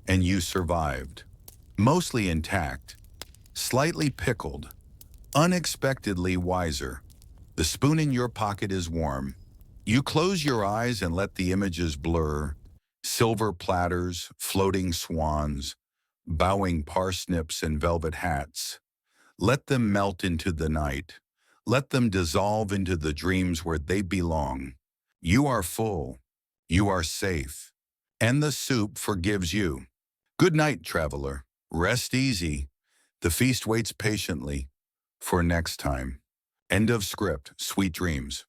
and you survived. Mostly intact, slightly pickled, unexpectedly wiser. The spoon in your pocket is warm. You close your eyes and let the images blur. Silver platters, floating swans, bowing parsnips and velvet hats. Let them melt into the night. Let them dissolve into the dreams where they belong. You are full. You are safe. And the soup forgives you. Good night, traveler. Rest easy. The feast waits patiently for next time. End of script. Sweet dreams.